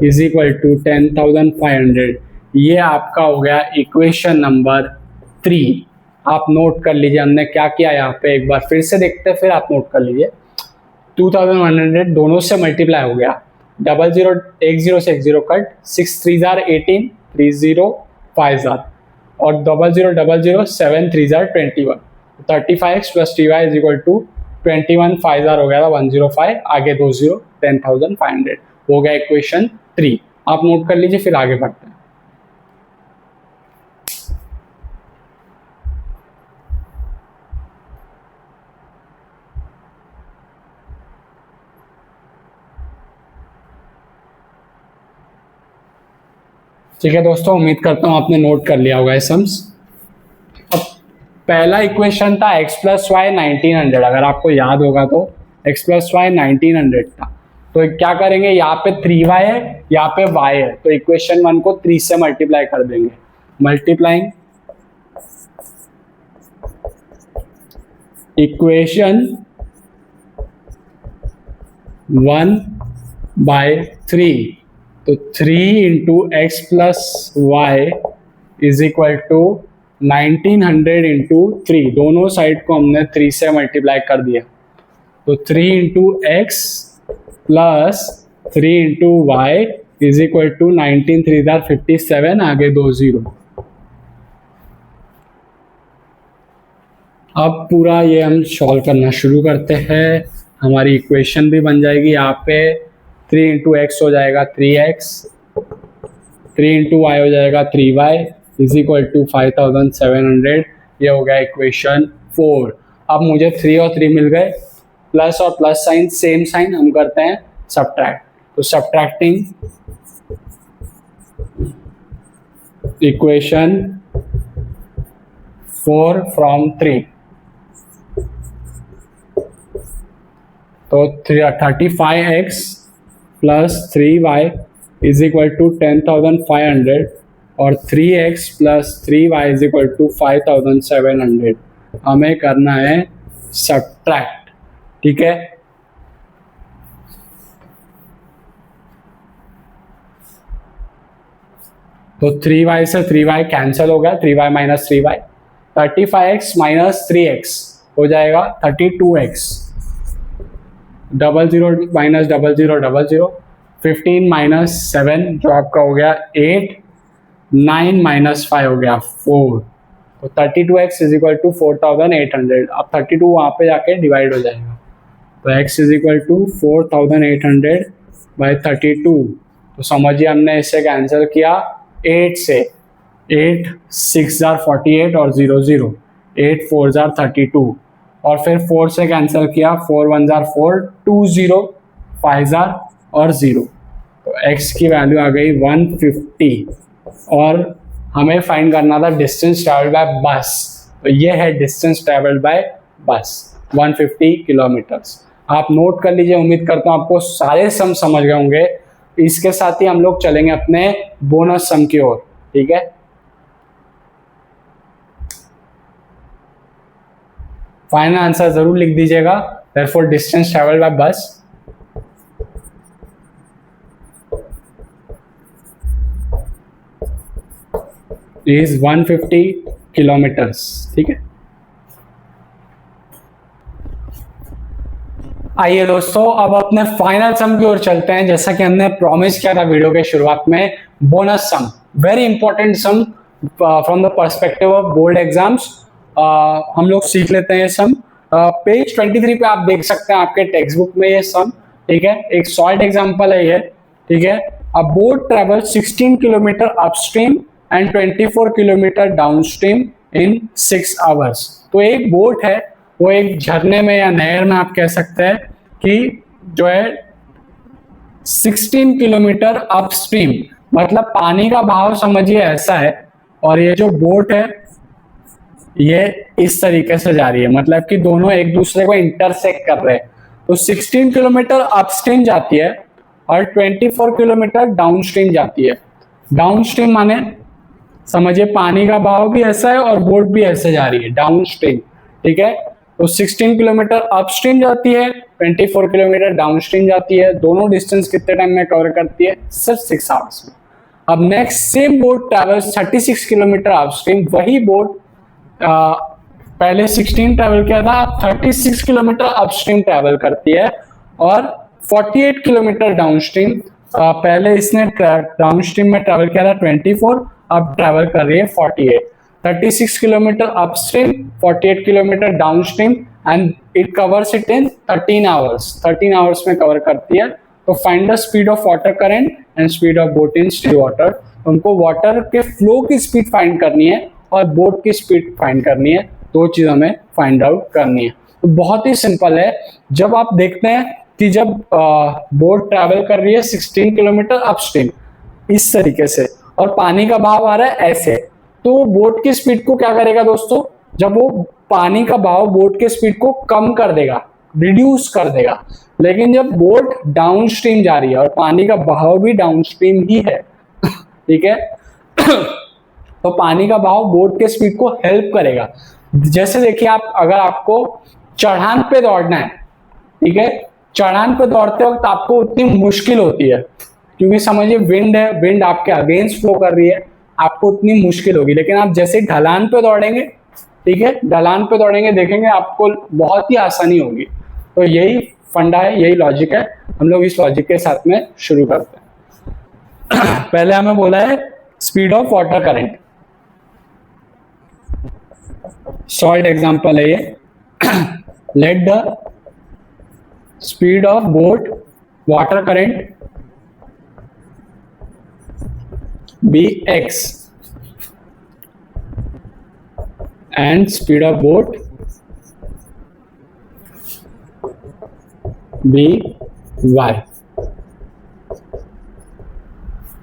S1: is equal to 10,500। ये आपका हो गया इक्वेशन नंबर 3। आप नोट कर लीजिए हमने क्या किया यहाँ पे, एक बार फिर से देखते हैं, फिर आप नोट कर लीजिए। 2100 दोनों से मल्टीप्लाई हो गया, 00 एक 0 से एक 0 कट, 6 3 जार 18 30 5 जार, और 0000 7 3 जार 21, 35x plus 3y is equal to 21 5 जार हो गया था 105, आगे 2 0 10,500 हो गया इक्वेशन 3। आप नोट कर लीजिए, फिर आगे बढ़ते हैं। ठीक है दोस्तों, उम्मीद करता हूँ आपने नोट कर लिया होगा ये सम्स। अब पहला इक्वेशन था x प्लस वाई 1900, अगर आपको याद होगा तो x प्लस वाई 1900 था। तो क्या करेंगे, यहाँ पे 3y है, यहाँ पे y है, तो इक्वेशन 1 को 3 से मल्टीप्लाई कर देंगे। मल्टीप्लाइंग इक्वेशन 1 बाय 3, तो 3 into x plus y is equal to 1900 into 3, दोनों साइड को हमने 3 से मल्टीप्लाई कर दिया, तो 3 into x plus 3 into y is equal to 19 3 जार 57, आगे 2 0। अब पूरा ये हम सॉल्व करना शुरू करते हैं। हमारी इक्वेशन भी बन जाएगी, यहाँ पे 3 इंटू एक्स हो जाएगा 3x, 3 इंटू वाई हो जाएगा 3y इज इक्वल टू 5700। ये हो गया इक्वेशन 4। अब मुझे 3 और 3 मिल गए, प्लस और प्लस साइन सेम साइन, हम करते हैं सब्ट्रैक्ट। तो सब्ट्रैक्टिंग इक्वेशन 4 फ्रॉम 3, तो 35x plus 3y is equal to 10,500 और 3x plus 3y is equal to 5,700। हमें करना है सब्ट्रैक्ट, ठीक है। तो 3y से 3y कैंसिल हो गया, 3y minus 3y, 35x minus 3x हो जाएगा 32x, 00 माइनस 00, 15 माइनस 7 जो आपका हो गया 8, 9 माइनस 5 हो गया 4, तो 32x इज इक्वल टू 4800। अब 32 वहाँ पे जाके डिवाइड हो जाएगा, तो x is equal to 4800 by 32। तो समझिए हमने इससे कैंसिल किया 8 से, 8 6 जार 48 और 0 0, 8 4 जार 32, और फिर 4 से कैंसिल किया, 4 1 जार 4, 2 0, 5 जार और 0, तो x की वैल्यू आ गई 150। और हमें फाइंड करना था डिस्टेंस ट्रैवल्ड बाय बस, तो ये है डिस्टेंस ट्रैवल्ड बाय बस 150 किलोमीटर्स। आप नोट कर लीजिए, उम्मीद करता हूँ आपको सारे सम समझ गए होंगे। इसके साथ ही हम लोग चलेंगे अपने बोनस सम की ओर, ठीक है। फाइनल आंसर जरूर लिख दीजिएगा। देयरफॉर डिस्टेंस ट्रैवल्ड बाय बस इज 150 किलोमीटर्स, ठीक है। आइए दोस्तों, अब अपने फाइनल सम की ओर चलते हैं। जैसा कि हमने प्रॉमिस किया था वीडियो के शुरुआत में, bonus sum, very important sum from the perspective of board exams. हम लोग सीख लेते हैं ये सम। पेज 23 पे आप देख सकते हैं आपके टेक्स्ट बुक में ये सम, ठीक है। एक सॉल्ट एग्जाम्पल है ये, ठीक है। अ boat travel 16 kilometre upstream and 24 kilometre downstream in 6 hours. तो एक बोट है, वो एक झरने में या नहर में आप कह सकते हैं कि जो है 16 किलोमीटर अपस्ट्रीम, मतलब पानी का बहाव समझिए ऐसा है, और ये जो बोट है ये इस तरीके से जा रही है, मतलब कि दोनों एक दूसरे को इंटरसेक्ट कर रहे हैं। तो 16 किलोमीटर अपस्ट्रीम जाती है और 24 किलोमीटर डाउनस्ट्रीम जाती है। डाउनस्ट्रीम माने समझिए पानी का बहाव भी ऐसा है और बोट भी ऐसे जा रही है डाउनस्ट्रीम, ठीक है। तो 16 किलोमीटर अपस्ट्रीम जाती है, 24 किलोमीटर डाउनस्ट्रीम जाती है। दोनों डिस्टेंस कितने टाइम में कवर करती है? सिर्फ 6 आवर्स में। अब next same boat travels 36 kilometre upstream, वही बोट पहले 16 ट्रैवल किया था, अब 36 किलोमीटर अपस्ट्रीम ट्रैवल करती है, और 48 किलोमीटर डाउनस्ट्रीम, पहले इसने डाउनस्ट्रीम में ट्रैवल किया था 24, अब ट्रैवल कर रही है 48। 36 kilometre upstream, 48 kilometre downstream, and it covers it in 13 hours. 13 hours में कवर करती है। तो find the speed of water current and speed of boat in still water. उनको वाटर के फ्लो की स्पीड फाइंड करनी है और बोट की स्पीड फाइंड करनी है, दो चीज हमें फाइंड आउट करनी है। तो बहुत ही सिंपल है। जब आप देखते हैं कि जब बोट ट्रैवल कर रही है 16 किलोमीटर अपस्ट्रीम इस तरीके से, और पानी का बहाव आ रहा है ऐसे, तो बोट की स्पीड को क्या करेगा दोस्तों, जब वो पानी का बहाव बोट के स्पीड को कम कर देगा, रिड्यूस कर देगा। लेकिन जब बोट डाउनस्ट्रीम जा रही है और पानी का बहाव भी डाउनस्ट्रीम ही है, ठीक है, तो पानी का बहाव बोट के स्पीड को हेल्प करेगा। जैसे देखिए, आप अगर आपको चढ़ान पे दौड़ना है, ठीक है, चढ़ान पे दौड़ते वक्त आपको उतनी मुश्किल होती है क्योंकि समझिए विंड है, विंड आपके अगेंस्ट फ्लो कर रही है, आपको उतनी मुश्किल होगी। लेकिन आप जैसे ढलान पे दौड़ेंगे, ठीक है, ढलान पे दौड़ेंगे, देखेंगे आपको बहुत ही आसानी होगी। तो यही फंडा है, यही लॉजिक है। हम लोग इस लॉजिक के साथ में शुरू करते हैं। पहले हमें बोला है speed of water current, salt example है ये। Let the speed of boat water current be x and speed of boat be y।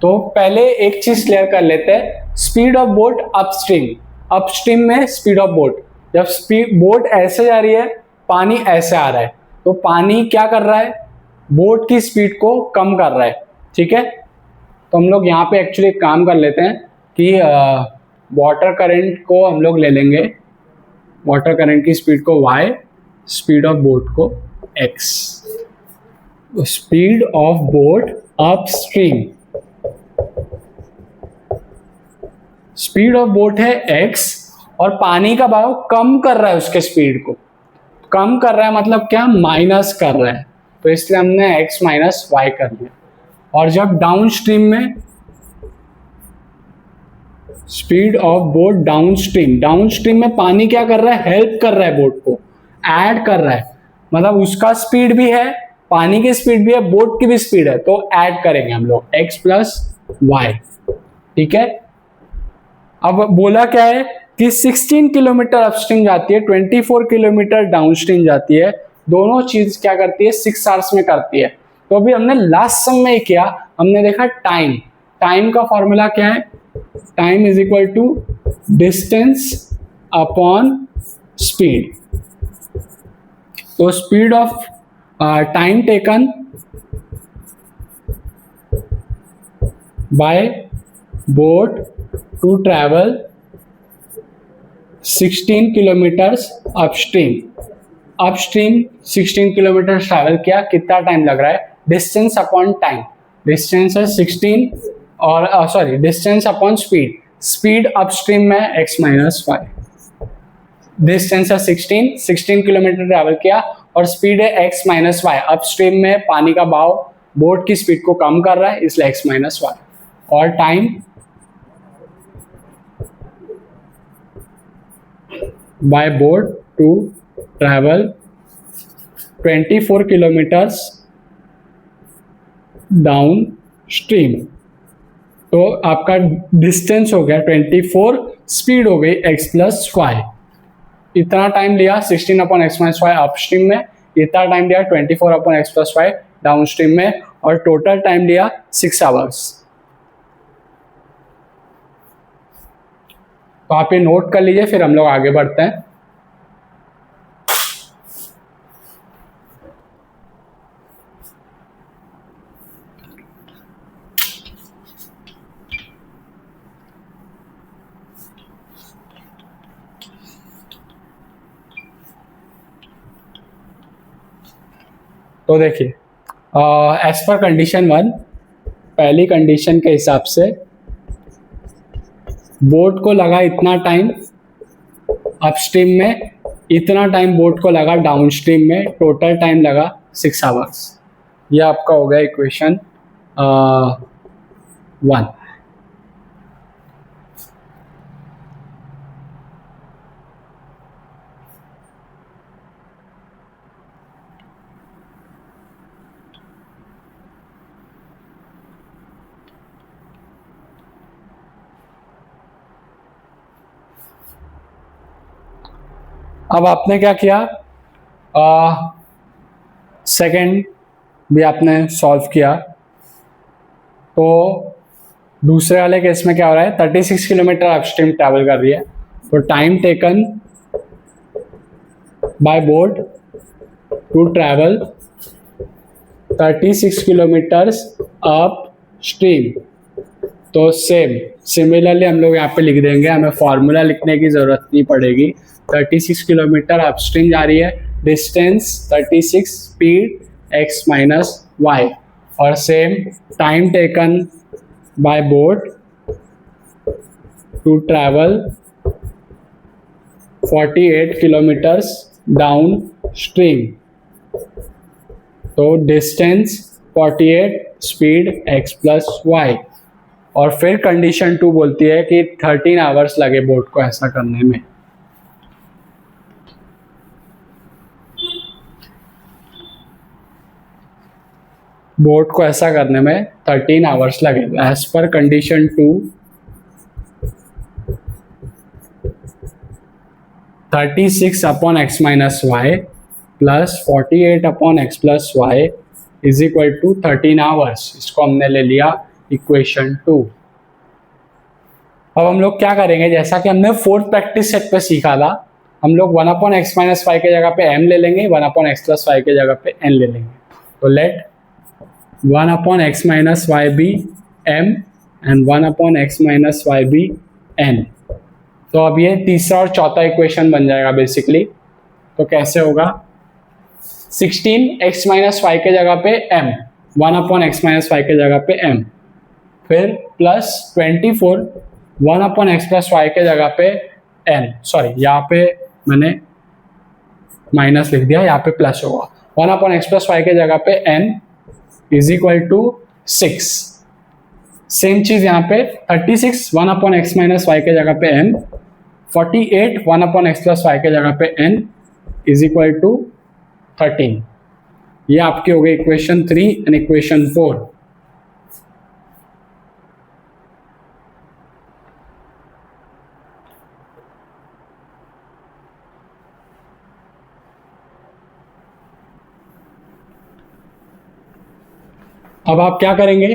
S1: तो पहले एक चीज क्लियर कर लेते हैं, speed of boat upstream, upstream में स्पीड ऑफ बोट, जब स्पीड बोट ऐसे जा रही है, पानी ऐसे आ रहा है, तो पानी क्या कर रहा है, बोट की स्पीड को कम कर रहा है, ठीक है। तो हम लोग यहाँ पे एक्चुअली काम कर लेते हैं कि वाटर करंट को हम लोग ले लेंगे, वाटर करंट की स्पीड को y, स्पीड ऑफ बोट को x। Speed of boat upstream, speed of boat है x और पानी का बहाव कम कर रहा है, उसके स्पीड को कम कर रहा है मतलब क्या, माइनस कर रहा है, तो इसलिए हमने x माइनस वाई कर लिया। और जब डाउन स्ट्रीम में speed of boat down stream में पानी क्या कर रहा है, हेल्प कर रहा है बोट को, ऐड कर रहा है, मतलब उसका स्पीड भी है, पानी की स्पीड भी है, बोट की भी स्पीड है, तो ऐड करेंगे हम लोग x प्लस वाई। ठीक है, अब बोला क्या है कि 16 किलोमीटर अपस्ट्रीम जाती है, 24 किलोमीटर डाउनस्ट्रीम जाती है, दोनों चीज क्या करती है 6 आवर्स में करती है। तो अभी हमने लास्ट सम में किया, हमने देखा टाइम का फॉर्मूला क्या है, time is equal to distance upon speed. तो speed of time taken by boat to travel 16 kilometres upstream 16 kilometre travel किया, कितना टाइम लग रहा है, डिस्टेंस अपॉन टाइम, डिस्टेंस है 16 और sorry distance upon speed upstream में x माइनस वाई, डिस्टेंस है 16 किलोमीटर ट्रैवल किया और स्पीड है x माइनस वाई, अपस्ट्रीम में पानी का बहाव बोट की स्पीड को कम कर रहा है इसलिए x माइनस वाई, और time by boat to travel 24 kilometres downstream. तो आपका डिस्टेंस हो गया 24, स्पीड हो गई x प्लस वाई। इतना टाइम लिया 16 upon x minus y upstream में, इतना टाइम लिया 24 upon x plus y downstream में, और टोटल टाइम लिया 6 आवर्स। तो आप ये नोट कर लीजिए, फिर हम लोग आगे बढ़ते हैं। तो देखिए एज पर कंडीशन 1, पहली कंडीशन के हिसाब से बोट को लगा इतना टाइम अपस्ट्रीम में, इतना टाइम बोट को लगा डाउनस्ट्रीम में, टोटल टाइम लगा 6 आवर्स। ये आपका हो गया इक्वेशन 1। अब आपने क्या किया, सेकंड भी आपने सॉल्व किया। तो दूसरे वाले केस में क्या हो रहा है, 36 किलोमीटर अपस्ट्रीम ट्रैवल कर रही है, तो time taken by boat to travel 36 kilometres upstream. तो सिमिलरली हम लोग यहाँ पे लिख देंगे, हमें फॉर्मूला लिखने की जरूरत नहीं पड़ेगी। 36 किलोमीटर अपस्ट्रीम जा रही है, distance 36, speed x minus y, और same time taken by boat to travel 48 kilometres downstream. तो distance 48, speed x plus y, और फिर कंडीशन 2 बोलती है कि 13 आवर्स लगे बोट को ऐसा करने में। बोट को ऐसा करने में 13 आवर्स लगे। एज पर condition 2, 36 upon x minus y plus 48 upon x plus y is equal to 13 hours. इसको हमने ले लिया इक्वेशन 2। अब हम लोग क्या करेंगे, जैसा कि हमने फोर्थ प्रैक्टिस सेट पे सीखा था, हम लोग 1 अपॉन एक्स माइनस वाई के जगह पे m ले लेंगे, 1 अपॉन एक्स प्लस वाई के जगह पे n ले लेंगे। तो let 1 upon x minus y be m and 1 upon x minus y be n। तो अब ये तीसरा और चौथा इक्वेशन बन जाएगा बेसिकली। तो कैसे होगा, 16 एक्स माइनस वाई के जगह पे m, 1 upon x minus y के जगह पे m, फिर plus 24 1 upon x plus y के जगह पे एन, सॉरी यहाँ पे मैंने माइनस लिख दिया, यहाँ पे प्लस होगा। 1 अपॉन एक्स प्लस वाई के जगह पे n is equal to 6। Same चीज यहाँ पे 36 1 अपॉन एक्स माइनस वाई के जगह पे n, 48 1 upon x plus y के जगह पे एन इज इक्वल टू 13। ये आपकी हो गई इक्वेशन 3 एंड इक्वेशन 4। अब आप क्या करेंगे,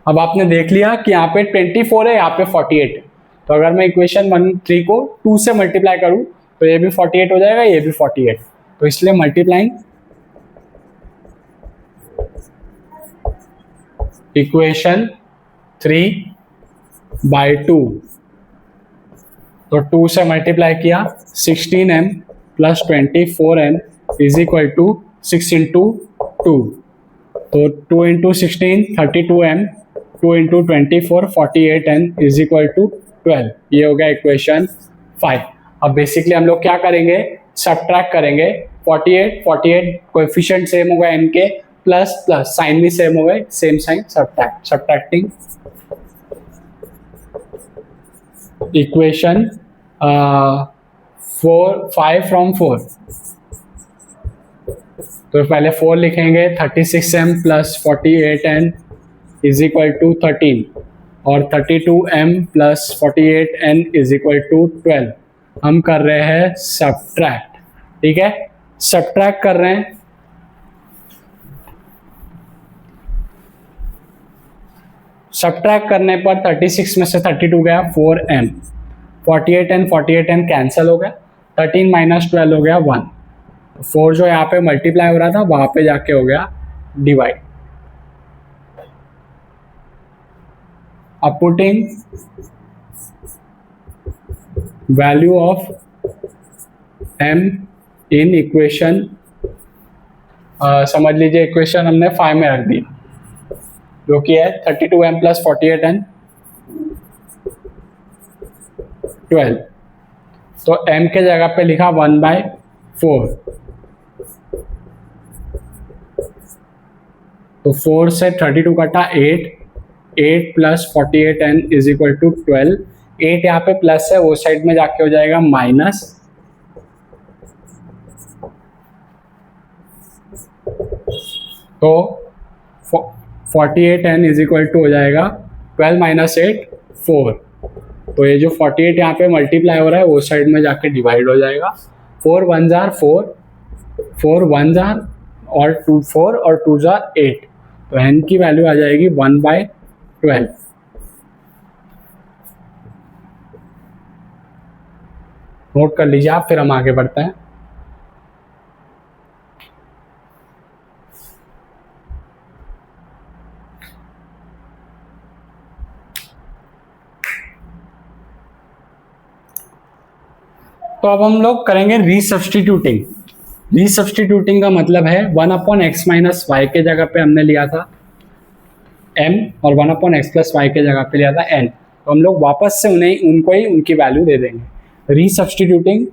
S1: अब आपने देख लिया कि यहाँ पे 24 है, यहाँ पे 48 है। तो अगर मैं इक्वेशन 3 को 2 से मल्टीप्लाई करूं तो ये भी 48 हो जाएगा, ये भी 48। तो इसलिए मल्टीप्लाइंग इक्वेशन 3/2, तो 2 से मल्टीप्लाई किया 16m plus 24n is equal to 6 into 2, तो 2 into 16 32m, 2 into 24 48n is equal to 12। ये हो गया इक्वेशन 5। अब बेसिकली हम लोग क्या करेंगे, सब्ट्रैक्ट करेंगे। 48 कोएफिशिएंट सेम होगा n के, प्लस प्लस साइन भी सेम हो गए, same sign, subtracting equation 5 from 4। तो पहले 4 लिखेंगे, 36m plus 48n is equal to 13 और 32m plus 48n is equal to 12। हम कर रहे हैं सब्ट्रैक्ट, ठीक है, सब्ट्रैक्ट कर रहे हैं। सब्ट्रैक्ट करने पर 36 में से 32 गया 4m, 48n कैंसिल हो गया, 13 माइनस 12 हो गया 1। 4 जो यहाँ पे मल्टीप्लाई हो रहा था वहां पे जाके हो गया डिवाइड। अब putting value of m in equation, समझ लीजिए इक्वेशन हमने 5 में रख दिया, जो कि है 32m प्लस 48n 12। तो m के जगह पे लिखा 1/4, तो 4 से 32 कटा 8 plus 48n is equal to 12। 8 यहाँ पे प्लस है, वो साइड में जाके हो जाएगा माइनस, तो 48n इज इक्वल टू हो जाएगा 12 माइनस 8 4। तो ये जो 48 यहाँ पे मल्टीप्लाई हो रहा है वो साइड में जाके डिवाइड हो जाएगा। 4 1 जार 4, 4 1 जार और 2 4 और 2 जार 8, तो n की वैल्यू आ जाएगी 1/12। नोट कर लीजिए आप, फिर हम आगे बढ़ते हैं। तो अब हम लोग करेंगे रीसब्स्टिट्यूटिंग। रीसब्स्टिट्यूटिंग का मतलब है 1 अपॉन एक्स माइनस वाई के जगह पे हमने लिया था m और 1 अपॉन एक्स प्लस वाई के जगह पे लिया था n, तो हम लोग वापस से उनको ही उनकी वैल्यू दे देंगे। Resubstituting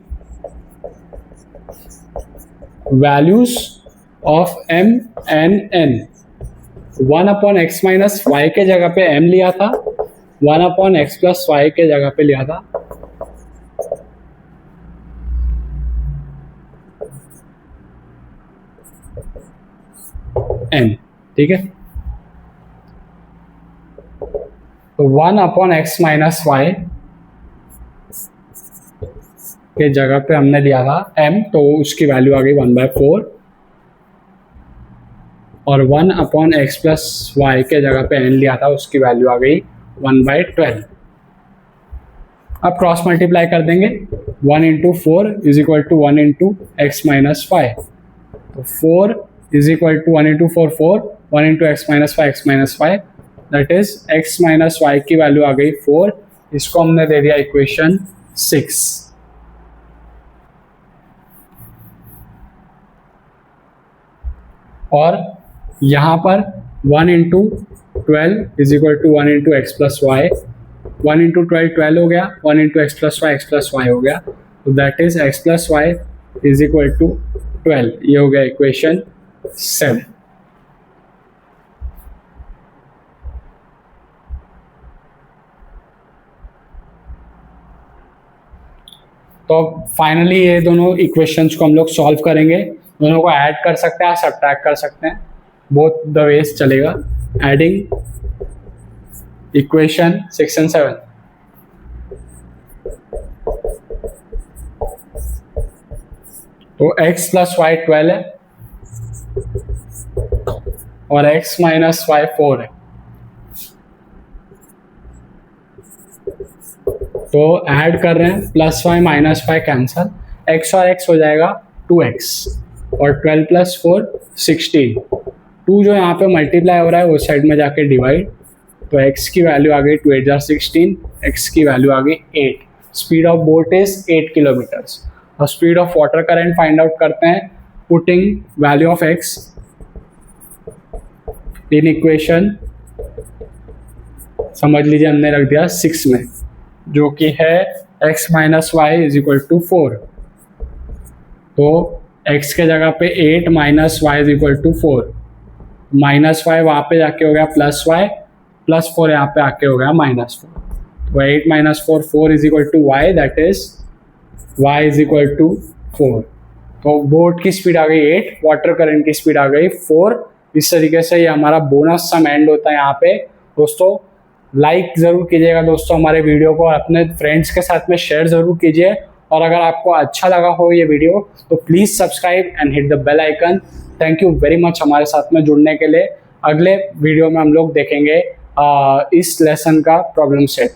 S1: values of m and n। 1 upon x minus y के जगह पे m लिया था, 1 अपॉन एक्स प्लस वाई के जगह पे लिया था n, ठीक है। तो 1 अपॉन एक्स माइनस वाई के जगह पे हमने लिया था m, तो उसकी वैल्यू आ गई 1/4, और 1 अपॉन एक्स प्लस वाई के जगह पे n लिया था, उसकी वैल्यू आ गई 1/12। अब क्रॉस मल्टीप्लाई कर देंगे, 1 into 4 is equal to 1 into x minus y, तो 4 is equal to 1 into 4 4, 1 into x minus y, that is x minus y की वैल्यू आ गई 4। इसको हमने दे दिया इक्वेशन 6। और यहाँ पर 1 into 12 is equal to 1 into x plus y, 1 into 12 12 हो गया, 1 इंटू एक्स प्लस वाई हो गया, तो that is x plus y is equal to 12। ये हो गया इक्वेशन 7। तो फाइनली ये दोनों इक्वेशंस को हम लोग सॉल्व करेंगे, दोनों को ऐड कर सकते हैं, सब्ट्रैक्ट कर सकते हैं, बोथ द वेज चलेगा। एडिंग इक्वेशन 6 and 7, तो x प्लस वाई 12 है और x माइनस वाई 4 है, तो ऐड कर रहे हैं, plus y minus y cancel, x और x हो जाएगा 2x और 12 प्लस 4 16, 2 जो यहाँ पे मल्टीप्लाई हो रहा है वो साइड में जाके डिवाइड, तो x की वैल्यू आ गई 2 8 16, x की वैल्यू आ गई 8। Speed of boat is 8 kilometres. और speed of water current find out करते हैं, putting value of x in equation, समझ लीजिए हमने रख दिया 6 में, जो कि है x minus y is equal to 4, तो x के जगह पे 8 minus y is equal to 4, minus y वहाँ पे जाके हो गया प्लस वाई, प्लस 4 यहाँ पे आके हो गया माइनस 4, तो 8 minus 4 4 is equal to y, that is y is equal to 4। तो बोट की स्पीड आ गई 8, वाटर करंट की स्पीड आ गई 4। इस तरीके से ये हमारा बोनस सम एंड होता है यहाँ पे। दोस्तों लाइक ज़रूर कीजिएगा दोस्तों हमारे वीडियो को, अपने फ्रेंड्स के साथ में शेयर ज़रूर कीजिए, और अगर आपको अच्छा लगा हो ये वीडियो तो please subscribe and hit the bell icon. Thank you very much हमारे साथ में जुड़ने के लिए। अगले वीडियो में हम लोग देखेंगे इस लेसन का प्रॉब्लम सेट।